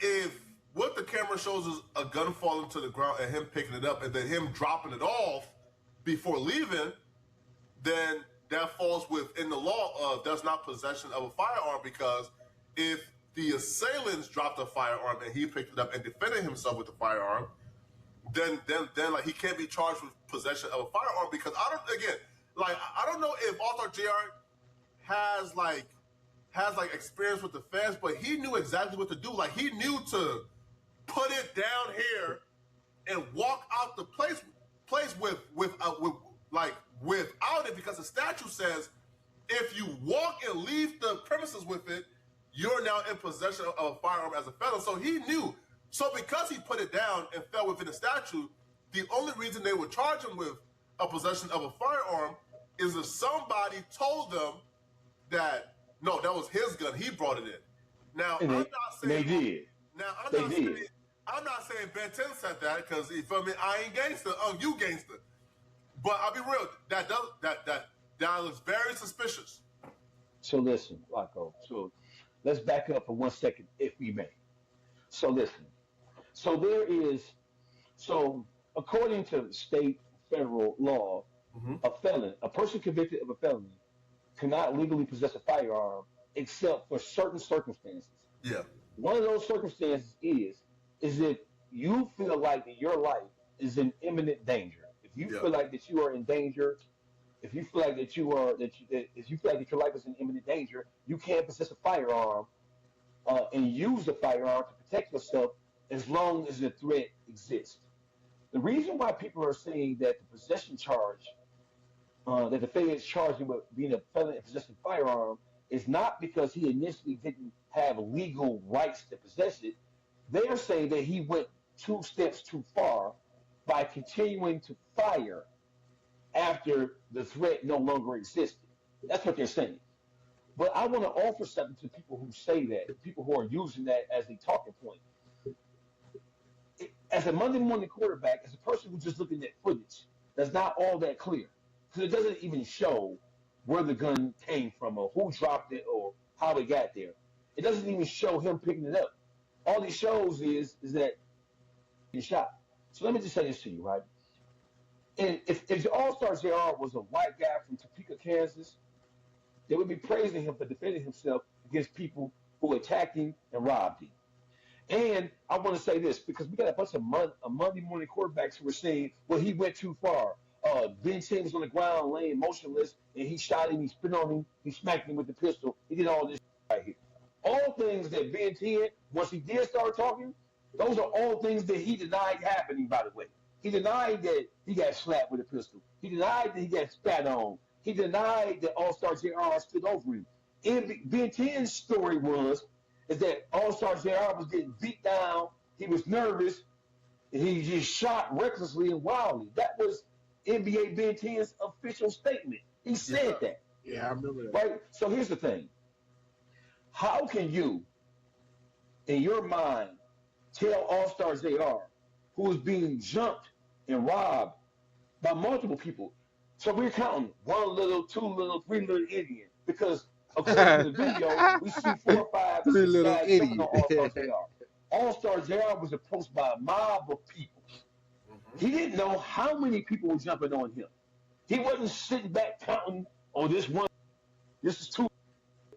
if what the camera shows is a gun falling to the ground and him picking it up and then him dropping it off before leaving, then that falls within the law of that's not possession of a firearm, because if the assailants dropped a firearm and he picked it up and defended himself with the firearm, then like he can't be charged with possession of a firearm, because I don't know if All-Star JR has experience with the feds, but he knew exactly what to do. Like, he knew to put it down here and walk out the place without it, because the statute says if you walk and leave the premises with it, you're now in possession of a firearm as a felon. So he knew. So because he put it down and fell within the statute, the only reason they would charge him with a possession of a firearm is if somebody told them that, no, that was his gun, he brought it in. Now, I'm not saying they did. I'm not saying Ben 10 said that, because you feel me, I ain't gangster, you gangster. But I'll be real, that looks very suspicious. So listen, Flacco. So let's back up for 1 second, if we may. So listen. So according to state federal law, a person convicted of a felony cannot legally possess a firearm except for certain circumstances. Yeah. One of those circumstances is if you feel like that your life is in imminent danger. If you feel like that you are in danger, if you feel like that your life is in imminent danger, you can't possess a firearm and use the firearm to protect yourself as long as the threat exists. The reason why people are saying that the possession charge that the feds charged him with being a felon in possessing a firearm is not because he initially didn't have legal rights to possess it. They are saying that he went 2 steps too far by continuing to fire after the threat no longer existed. That's what they're saying. But I want to offer something to people who say that, people who are using that as a talking point. As a Monday morning quarterback, as a person who's just looking at footage, that's not all that clear. Because it doesn't even show where the gun came from or who dropped it or how it got there. It doesn't even show him picking it up. All it shows is that he shot. So let me just say this to you, right? And if the All-Star JR was a white guy from Topeka, Kansas, they would be praising him for defending himself against people who attacked him and robbed him. And I want to say this because we got a bunch of Monday morning quarterbacks who were saying, well, he went too far. Ben 10 was on the ground laying motionless, and he shot him, he spit on him, he smacked him with the pistol. He did all this right here. All things that Ben 10, once he did start talking, those are all things that he denied happening, by the way. He denied that he got slapped with a pistol. He denied that he got spat on. He denied that All-Star JR stood over him. And Ben 10's story is that All-Star JR was getting beat down, he was nervous, and he just shot recklessly and wildly. That was NBA Ben 10's official statement. He said that. Yeah, I remember that. Right? So here's the thing. How can you, in your mind, tell All-Star JR, who is being jumped and robbed by multiple people? So we're counting 1 little, 2 little, 3 little Indian. Because according to the video, we see 4 or 5, 6 guys jumping on All-Star JR. All-Star JR was approached by a mob of people. He didn't know how many people were jumping on him. He wasn't sitting back counting, oh, this 1, this is 2,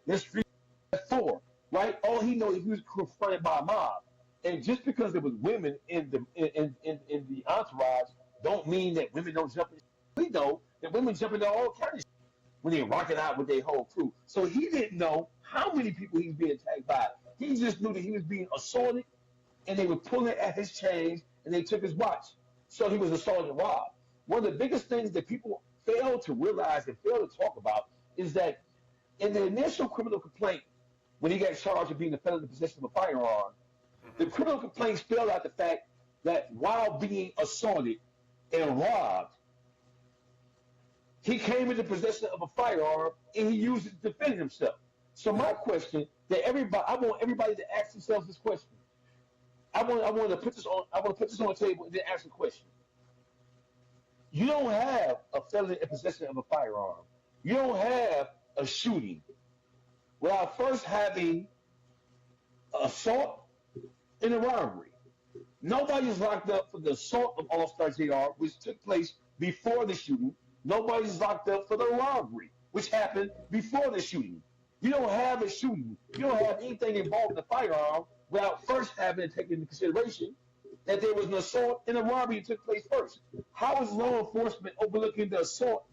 this 3, that's 4, right? All he knows is he was confronted by a mob. And just because there was women in the entourage don't mean that women don't jump in. We know that women jump into all kinds of shit when they're rocking out with their whole crew. So he didn't know how many people he was being attacked by. He just knew that he was being assaulted, and they were pulling at his chains, and they took his watch. So he was assaulted and robbed. One of the biggest things that people fail to realize and fail to talk about is that in the initial criminal complaint, when he got charged with being a felon in possession of a firearm, the criminal complaint spelled out the fact that while being assaulted and robbed, he came into possession of a firearm and he used it to defend himself. So my question that I want everybody to ask themselves this question. I want to put this on the table and then ask a question. You don't have a felon in possession of a firearm. You don't have a shooting without first having assault and a robbery. Nobody's locked up for the assault of All-Star JR, which took place before the shooting. Nobody's locked up for the robbery, which happened before the shooting. You don't have a shooting. You don't have anything involved in the firearm without first having to take into consideration that there was an assault and a robbery that took place first. How is law enforcement overlooking the assault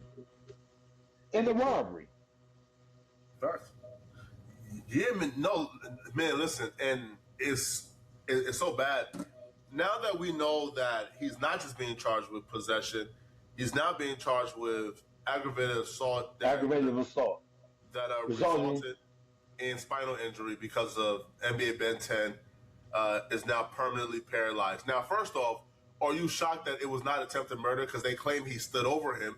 and the robbery? Yeah, man, no, man, listen, and it's so bad. Now that we know that he's not just being charged with possession, he's now being charged with aggravated assault. That resulted in spinal injury because of NBA Ben 10 is now permanently paralyzed. Now, first off, are you shocked that it was not attempted murder because they claim he stood over him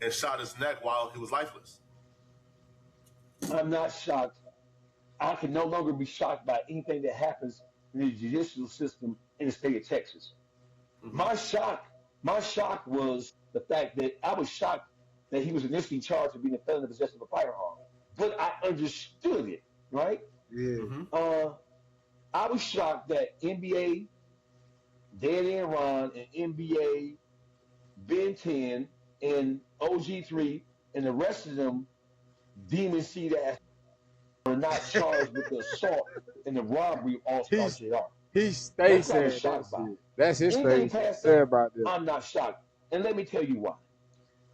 and shot his neck while he was lifeless? I'm not shocked. I can no longer be shocked by anything that happens in the judicial system in the state of Texas. Mm-hmm. My shock was the fact that I was shocked that he was initially charged with being a felon in possession of a firearm. But I understood it, right? Yeah. Mm-hmm. I was shocked that NBA, Dead End Ron, and NBA, Ben 10, and OG3, and the rest of them demon seed ass were not charged with the assault and the robbery of All-Star JR. He stays saying that's his favorite say about this. I'm not shocked. And let me tell you why.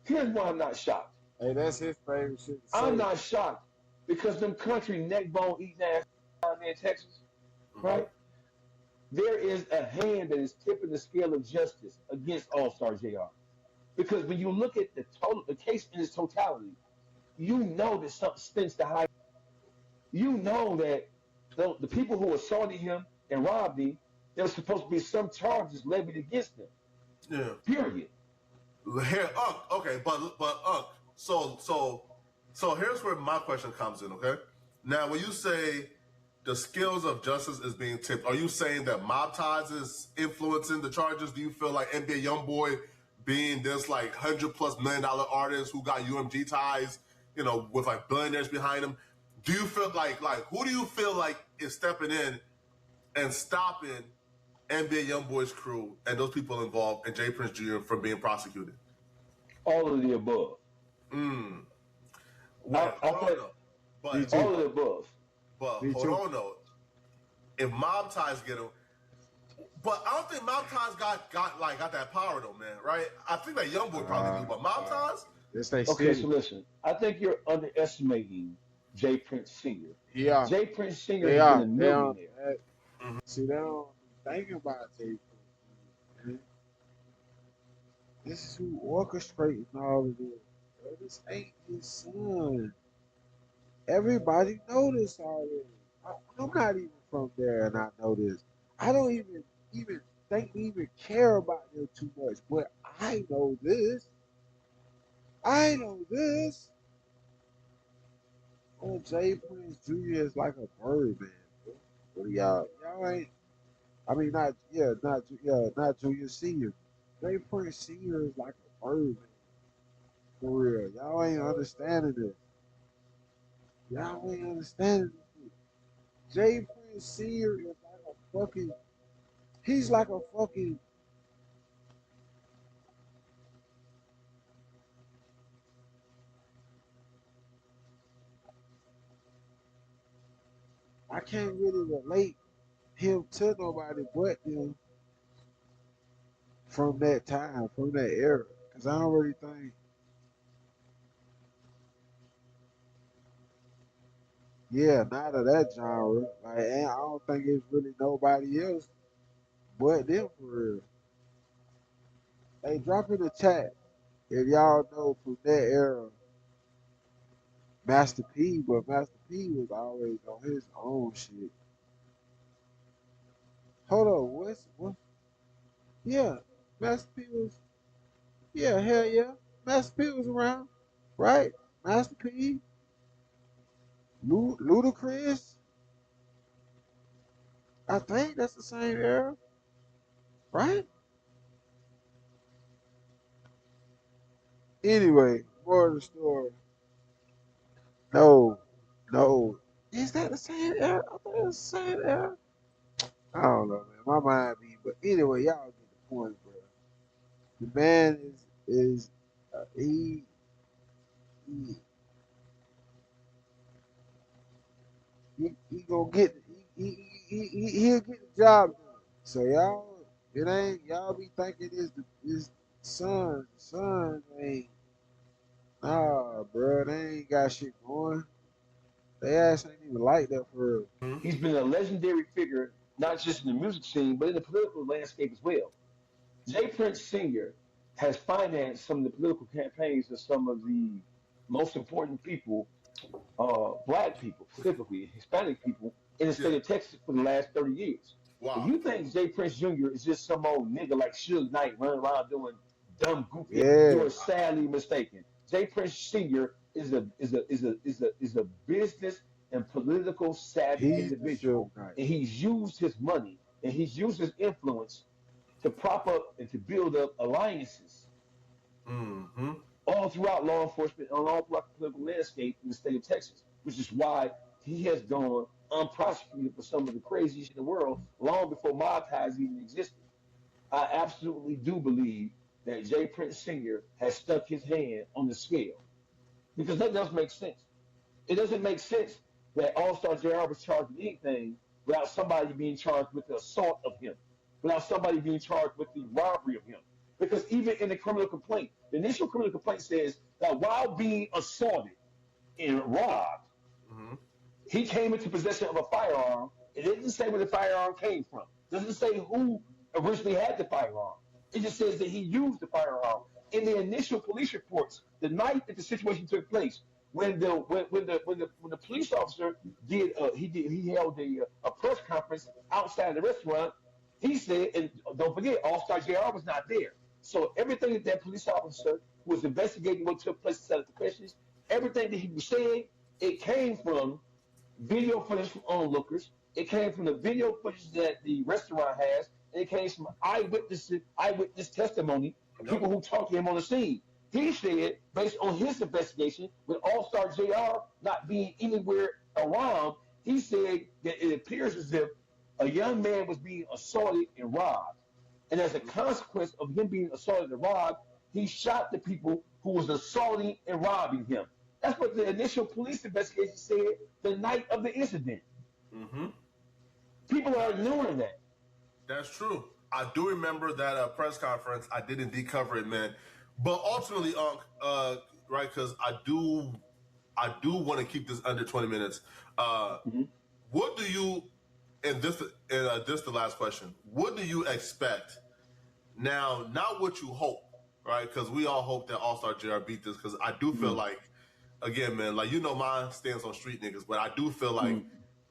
Here's why I'm not shocked. Hey, that's his favorite shit to say. I'm not shocked because them country neck bone eating ass down there in Texas, right? There is a hand that is tipping the scale of justice against All-Star JR. Because when you look at the case in its totality, you know that something stinks to high. You know that the people who assaulted him and robbed him, there was supposed to be some charges levied against them. Yeah. Period. Here, okay, but so here's where my question comes in, okay? Now, when you say the skills of justice is being tipped, are you saying that Mob Ties is influencing the charges? Do you feel like NBA YoungBoy being this like $100+ million artist who got UMG ties, you know, with like billionaires behind him? Do you feel like who do you feel like is stepping in and stopping NBA YoungBoy's crew and those people involved and Jay Prince Jr. from being prosecuted? All of the above. Well, all of the above. But hold on though. If Mob Ties get him, but I don't think Mob Ties got that power though, man. Right? I think that YoungBoy probably do, but Mob Ties. Okay, so listen. I think you're underestimating Jay Prince Sr. Yeah. Jay Prince Sr. has been a millionaire. See, they don't think about Jay Prince. Man. This is who orchestrating all of this. Bro. This ain't his son. Everybody know this already. I'm not even from there, and I know this. I don't even think we even care about them too much. But I know this. I know this. Oh, Jay Prince Jr. is like a bird, man. What y'all ain't. I mean, not Junior Senior. Jay Prince Senior is like a bird, man. For real, y'all ain't understanding this. Y'all ain't understanding this. Jay Prince Senior is like a fucking. He's like a fucking. I can't really relate him to nobody but them from that time, from that era. Because I don't really think. Yeah, not of that genre. Like, and I don't think it's really nobody else but them for real. Hey, drop in the chat if y'all know from that era Master P, but Master P was always on his own shit. Hold on, what? Yeah, Master P was. Yeah, hell yeah, Master P was around, right? Master P, Ludacris. I think that's the same era, right? Anyway, more of the story. No. Is that the same era? I think it's the same era. I don't know, man. My mind be, but anyway, y'all get the point, bro. The man is he gonna get he'll get the job done. So y'all be thinking is sons ain't bro, they ain't got shit going. They ass ain't even like that for real. He's been a legendary figure, not just in the music scene, but in the political landscape as well. Jay Prince Sr. has financed some of the political campaigns of some of the most important people, black people, specifically Hispanic people, in the state of Texas for the last 30 years. Wow. If you think Jay Prince Jr. is just some old nigga like Suge Knight running around doing dumb, goofy, you're sadly mistaken. Jay Prince Sr. is a business and political savvy individual, and he's used his money and he's used his influence to prop up and to build up alliances all throughout law enforcement, all throughout the political landscape in the state of Texas, which is why he has gone unprosecuted for some of the craziest in the world long before mob ties even existed. I absolutely do believe that Jay Prince Sr. has stuck his hand on the scale because that doesn't make sense. It doesn't make sense that All-Star JR was charged with anything without somebody being charged with the assault of him, without somebody being charged with the robbery of him. Because even in the criminal complaint, the initial criminal complaint says that while being assaulted and robbed, he came into possession of a firearm. It didn't say where the firearm came from. It doesn't say who originally had the firearm. It just says that he used the firearm in the initial police reports, the night that the situation took place, when the police officer he held a press conference outside the restaurant, he said, and don't forget, All Star JR was not there. So everything that that police officer who was investigating what took place inside the confessions, everything that he was saying, it came from video footage from onlookers. It came from the video footage that the restaurant has, and it came from eyewitness testimony of people who talked to him on the scene. He said, based on his investigation, with All Star JR not being anywhere around, he said that it appears as if a young man was being assaulted and robbed. And as a consequence of him being assaulted and robbed, he shot the people who was assaulting and robbing him. That's what the initial police investigation said the night of the incident. Mm-hmm. People are ignoring that. That's true. I do remember that press conference. I did indeed cover it, man. But ultimately, right, because I do want to keep this under 20 minutes. What do you, and this the last question. What do you expect now? Not what you hope, right? Because we all hope that All Star JR beat this. Because I do feel like, again, man, like mine stands on street niggas, but I do feel like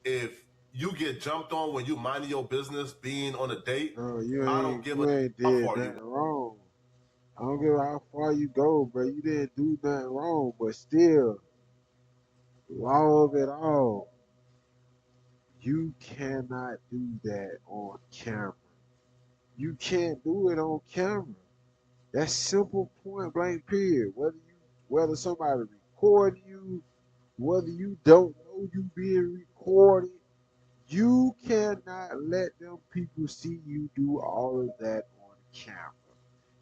if you get jumped on when you minding your business, being on a date, I don't give a ain't did nothing wrong. I don't give a how far you go, bro. You didn't do nothing wrong, but still, law of it all, you cannot do that on camera. You can't do it on camera. That's simple, point blank, period. Whether somebody record you, whether you don't know you being recorded, you cannot let them people see you do all of that on camera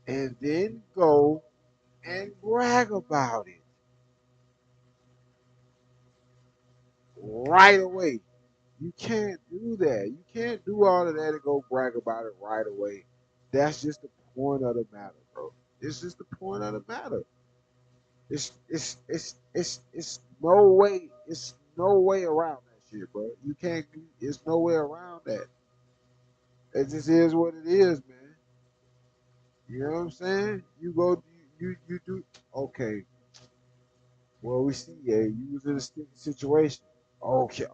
and then go and brag about it right away. You can't do that. You can't do all of that and go brag about it right away. That's just the point of the matter, bro. It's just the point of the matter. It's no way around that shit, bro. You can't. It's no way around that. It just is what it is, man. You know what I'm saying? You go, you do. Okay. Well, we see. Yeah, you was in a sticky situation. Okay.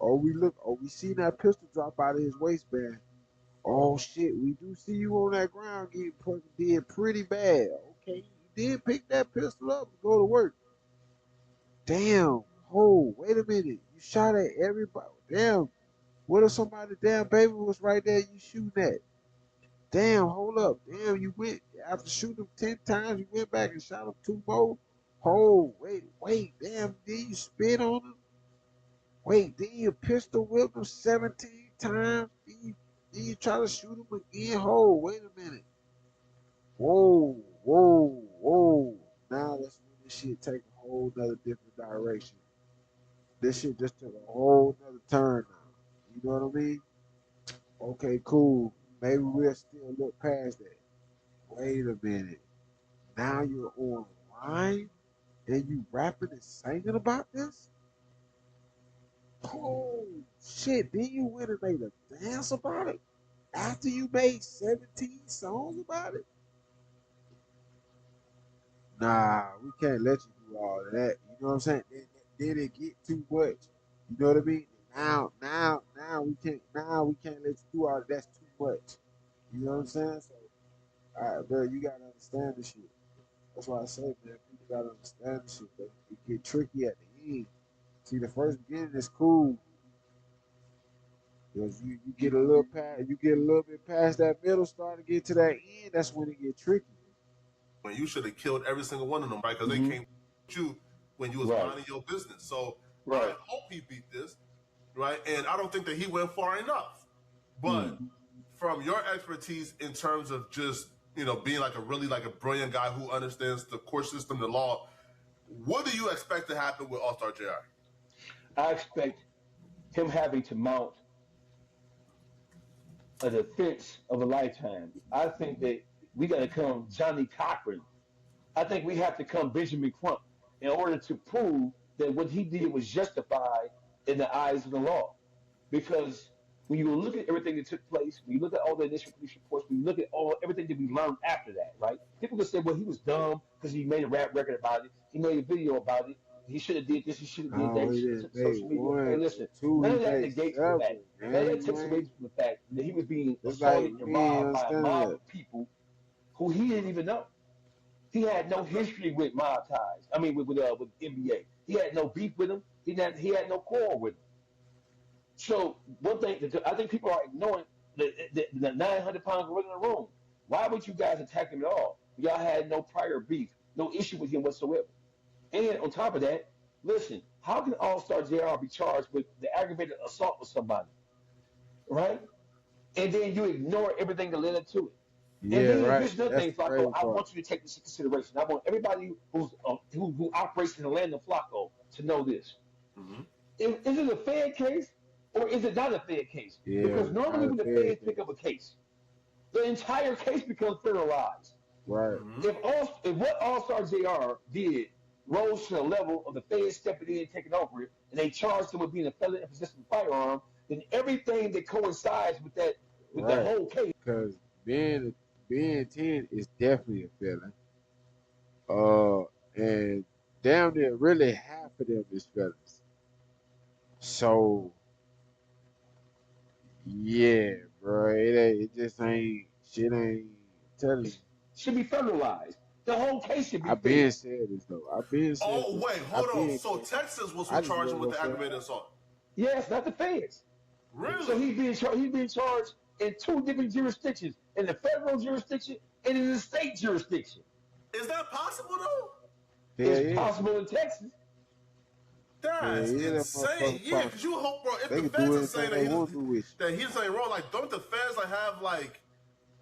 We seen that pistol drop out of his waistband. Oh shit, we do see you on that ground getting did pretty bad. Okay, you did pick that pistol up and go to work. Damn. Oh, wait a minute. You shot at everybody. Damn. What if somebody damn baby was right there you shooting at? Damn, hold up. Damn, you went after shooting him 10 times, you went back and shot him 2 more. Oh, wait, damn, then you spit on him? Wait, then you pistol whip him 17 times? Then you try to shoot him again? Oh, wait a minute. Whoa. Now that's when this shit take a whole nother different direction. This shit just took a whole nother turn now. You know what I mean? Okay, cool. Maybe we'll still look past that. Wait a minute. Now you're online and you rapping and singing about this? Oh shit, then you went and made a dance about it? After you made 17 songs about it? Nah, we can't let you do all of that. You know what I'm saying? Then it get too much. You know what I mean? Now we can't let you do all of that. That's too much. You know what I'm saying? So, all right, bro, you gotta understand this shit. That's why I say, man, people gotta understand this shit, bro. It get tricky at the end. See, the first beginning is cool. Because you get a little bit past that middle, start to get to that end, that's when it get tricky. When you should have killed every single one of them, right? Because they came at you when you was minding your business. So I hope he beat this, right? And I don't think that he went far enough. But from your expertise in terms of just, being like a brilliant guy who understands the court system, the law, what do you expect to happen with All Star JR? I expect him having to mount a defense of a lifetime. I think that we got to come Johnny Cochran. I think we have to come Benjamin Crump in order to prove that what he did was justified in the eyes of the law. Because when you look at everything that took place, when you look at all the initial police reports, when you look at everything that we learned after that, right? People can say, well, he was dumb because he made a rap record about it, he made a video about it, he should have did this, he should have did that, Oh, he he should have didn't took to make social media. one Hey, or listen, two. none He of that made negates the fact, several. none of Gang, that takes man. away from the fact that he was being It's like assaulted and we ain't robbed by a understanding mob that. of people who he didn't even know. He had no history with mob ties. I mean, with NBA. He had no beef with him. He had no quarrel with him. So one thing that I think people are ignoring the 900-pound gorilla in the room. Why would you guys attack him at all? Y'all had no prior beef, no issue with him whatsoever. And on top of that, listen, how can All Star JR be charged with the aggravated assault with somebody, right? And then you ignore everything that led up to it. And Yeah, then right. here's another That's thing, the Flacco. crazy I part. want you to take this into consideration. I want everybody who operates in the land of Flacco to know this. Is it a fair case or is it not a fair case? Yeah, Because normally not a when the fair feds case. pick up a case, the entire case becomes federalized. Right. If what All Star JR did rose to the level of the feds stepping in and taking over it, and they charged him with being a felon in possession of a firearm, then everything that coincides with the Right. whole case. Because being 10 is definitely a felon. And damn near really half of them is felons. So yeah, bro, it just ain't shit ain't telling you. Should be federalized. The whole case should be I been fair. said this though. I been said Oh this. wait, I hold on. been So Texas was who I just charged him want with to the say aggravated assault. Yes, not the feds. So Really? he's being charged in two different jurisdictions, in the federal jurisdiction and in the state jurisdiction. Is that possible though? yeah, It's yeah. possible in Texas. Yeah, That's yeah, that insane. motherfucker Yeah, possible. because you hope, bro. If They the can feds do are saying anything they want to do with that he's saying wrong, like don't the feds like have like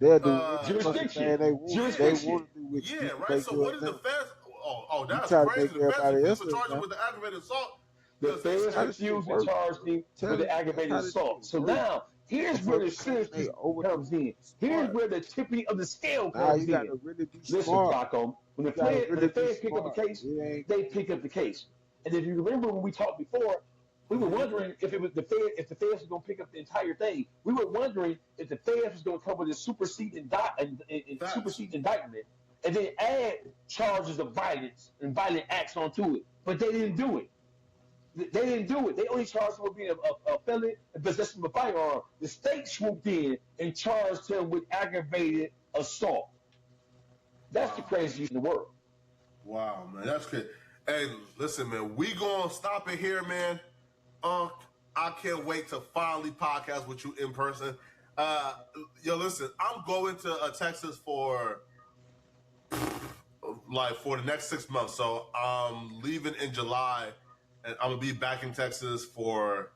you. They'll do any fucking Jurisdiction. thing they Jurisdiction. want to do with you yeah, just to right. make So you what is the enough. feds? Oh, You that's try to crazy. make The feds everybody refuse else to charge him enough. with the aggravated assault The because they feds How said this shit refused to work, charge bro? me with Tell the me, that's aggravated how this shit assault. So work. now, here's where the Motherfuckers can't seriousness make overtime comes in. Here's smart. where the tipping of the scale Nah, comes you got in. to really be Listen, smart. Flacco, when You got to the really be feds pick up a smart. case, It ain't. they pick up the case. And if you remember when we talked before, we were wondering if it was if the feds were going to pick up the entire thing. We were wondering if the feds was going to come with a facts. superseding indictment and then add charges of violence and violent acts onto it. But they didn't do it. They didn't do it. They only charged him with being a felon and possessing of a firearm. The state swooped in and charged him with aggravated assault. That's the craziest in the world. Wow, man, that's good. Hey, listen, man, we gonna stop it here, man. I can't wait to finally podcast with you in person. Yo, listen, I'm going to Texas for the next 6 months. So I'm leaving in July, and I'm gonna be back in Texas for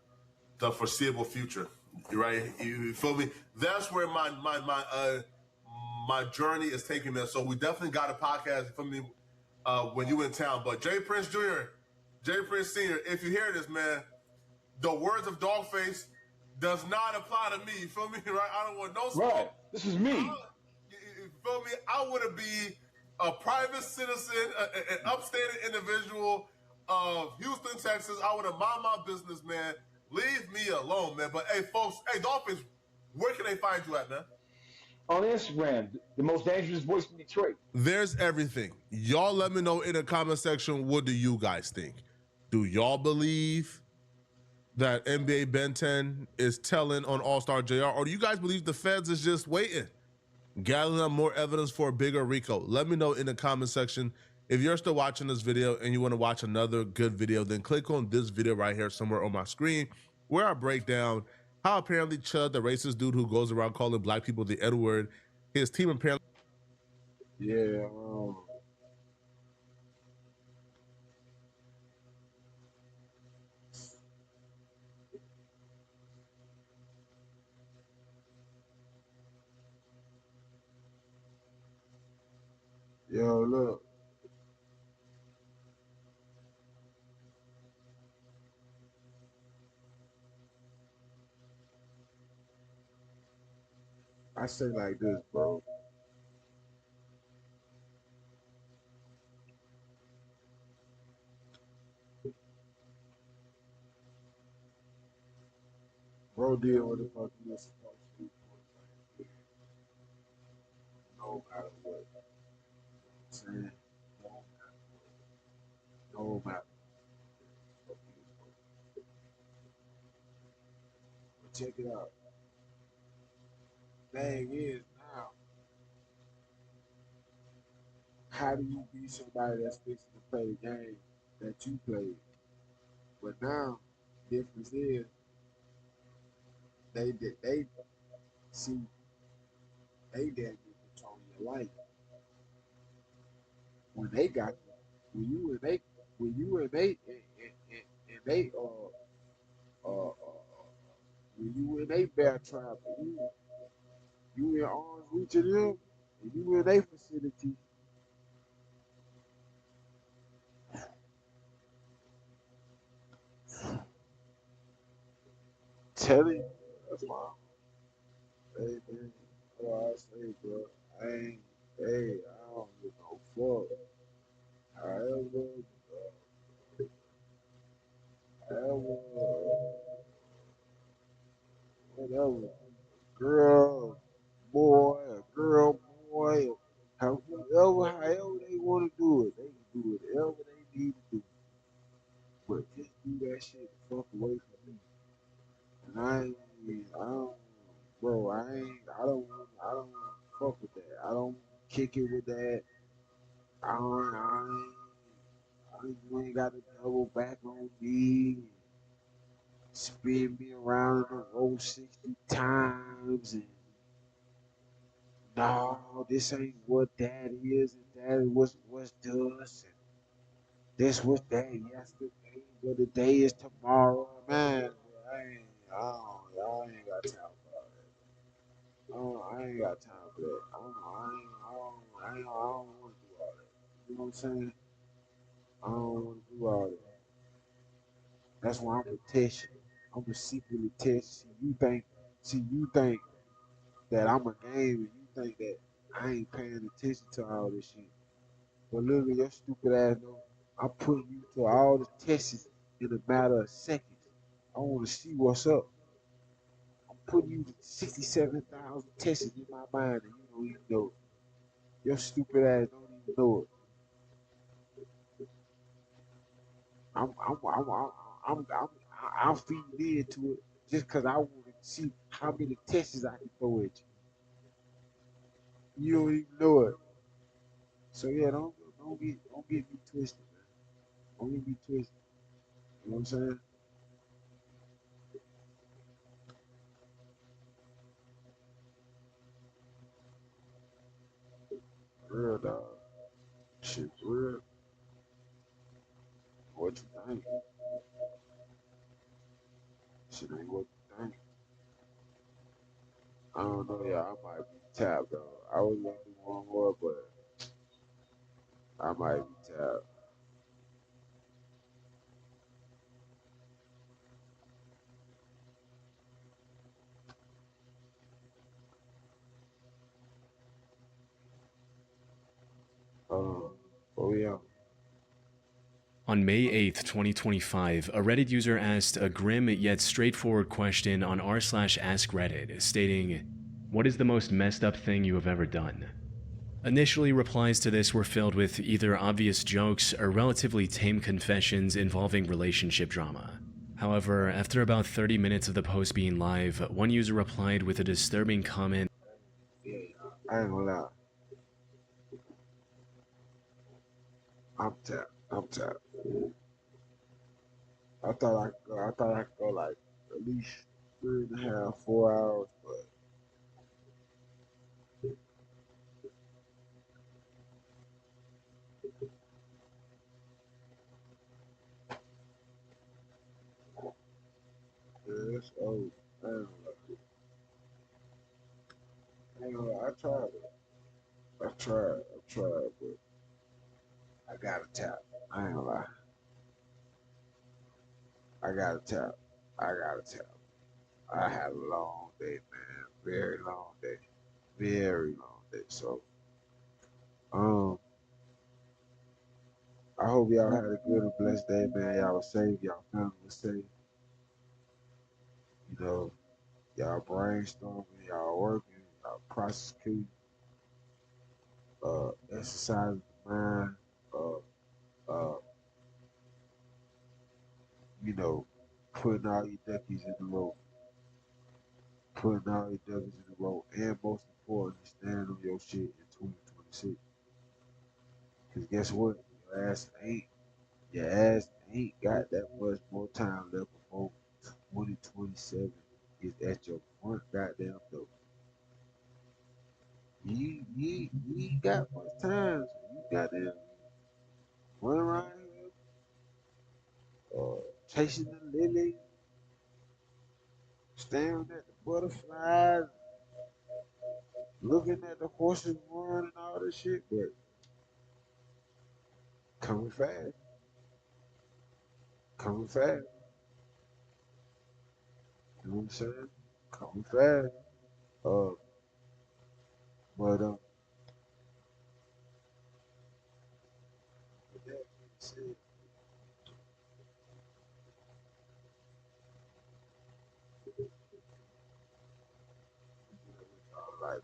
the foreseeable future. You right? You feel me? That's where my journey is taking me. So we definitely got a podcast. You feel me? When you in town, but Jay Prince Jr., Jay Prince Sr., if you hear this, man, the words of Dogface does not apply to me. You feel me? Right? I don't want no smoke. Right. This is me. You feel me? I want to be a private citizen, an upstanding individual of Houston, Texas. I want to mind my business, man. Leave me alone, man. But hey, folks, hey, Dogface, where can they find you at, man? On Instagram, the most dangerous voice in Detroit. There's everything. Y'all let me know in the comment section, what do you guys think? Do y'all believe that NBA Ben 10 is telling on All-Star JR? Or do you guys believe the feds is just waiting, gathering up more evidence for a bigger RICO? Let me know in the comment section. If you're still watching this video and you want to watch another good video, then click on this video right here somewhere on my screen where I break down how apparently Chud, the racist dude who goes around calling black people the N-word, his team apparently... Yeah. Yo, look. I say like this, bro. Bro did what the fuck he was supposed to do. No matter what. You know what I'm saying? No matter what he was supposed to do. But check it out. Thing is now, how do you be somebody that's fixing to play the game that you played? But now, difference is they see they damn near control your life. When they got you, when you and and they when you in they bear trap, and you in arms reach of them, and you in their facility, telling you, that's why. Hey man, what I say, bro. I ain't, hey, I don't give no fuck. However, however, whatever, girl, boy, a girl, boy, however they want to do it, they can do whatever they need to do. But just do that shit the fuck away from me. And I don't, bro, I don't fuck with that. I don't kick it with that. You ain't got to double back on me, spin me around in the road 60 times, and no, this ain't what that is, and that is what's this, and this was that yesterday, but the day is tomorrow, man. I ain't got time for all that. I ain't got time for that. I don't want to do all that. You know what I'm saying? I don't want to do all that. That's why I'm a test you. I'm gonna secretly test. See, you think that I'm a game, and you think that I ain't paying attention to all this shit. But literally, your stupid ass know I'm putting you to all the tests in a matter of seconds. I want to see what's up. I'm putting you to 67,000 tests in my mind, and you don't even know it. Your stupid ass don't even know it. I'm, I'm, I'm, I'm, I'm, I'm feeding into it just because I want to see how many tests I can throw at you. You don't even know it. So yeah, don't get me twisted, man. Don't get me twisted. You know what I'm saying? Real dog. Shit, real. What you think? Shit ain't what you think. I don't know, y'all. I might be tapped though. I was gonna do one more, but I might be tapped. Oh yeah. On May 8th, 2025, a Reddit user asked a grim yet straightforward question on r/askreddit, stating, "What is the most messed up thing you have ever done?" Initially, replies to this were filled with either obvious jokes or relatively tame confessions involving relationship drama. However, after about 30 minutes of the post being live, one user replied with a disturbing comment. Yeah, I ain't gonna lie. I'm tapped. I'm tapped. I thought I could go like at least 3.5, 4 hours, but yeah, it's old. I ain't gonna lie. I ain't gonna lie. I tried it. I tried, but I got a tap. I ain't gonna lie. I got a tap. I got a tap. I had a long day, man. Very long day. Very long day. So, um, I hope y'all had a good and blessed day, man. Y'all was safe. Y'all family was safe. You know. Y'all brainstorming, y'all working, y'all prosecuting, exercising the mind, uh, you know, putting all your duckies in the row, putting all your duckies in the row, and most importantly, standing on your shit in 2026. Cause guess what? Your ass ain't got that much more time left before 2027 is at your front goddamn door. You ain't got much time. So you goddamn run around here, chasing the lily, staring at the butterflies, looking at the horses run and all this shit, but coming fast, coming fast. You know what I'm saying? Coming fast. Uh, but with that being said, like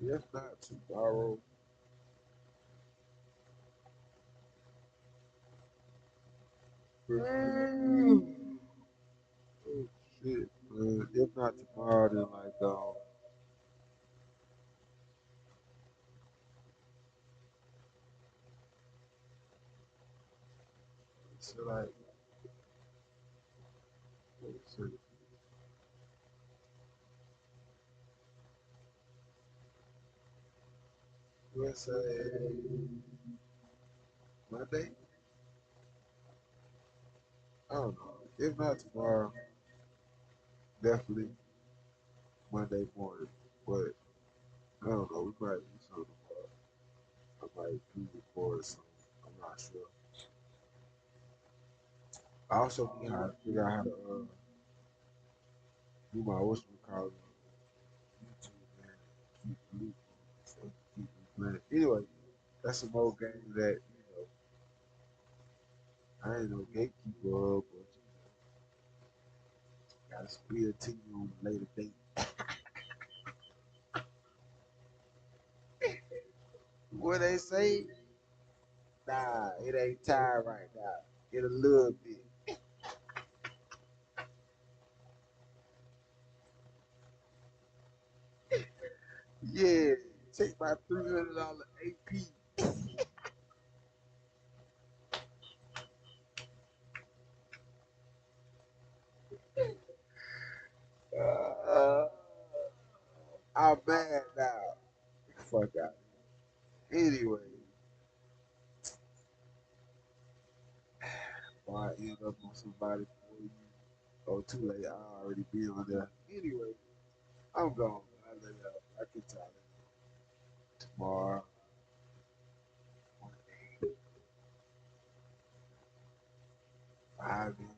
if not tomorrow, oh shit, man. If not tomorrow, then like so like so let's say Monday. I don't know. If not tomorrow, definitely Monday morning. But I don't know. We might do something tomorrow. I might pre-record something. I'm not sure. I also need how to figure out how to do my what's it called YouTube, man. Keep the loop. So keep me playing. Anyway, that's some old game that I ain't no gatekeeper of, but gotta spill to you on a later date. What they say? Nah, it ain't time right now. Get a little bit. Yeah, take my $300 AP. Uh, I'm mad now. Fuck out. Anyway, before I end up on somebody for you, oh, too late. I already be on there. Anyway, I'm gone. I lay out. I can tell it tomorrow. Monday, 5 a.m.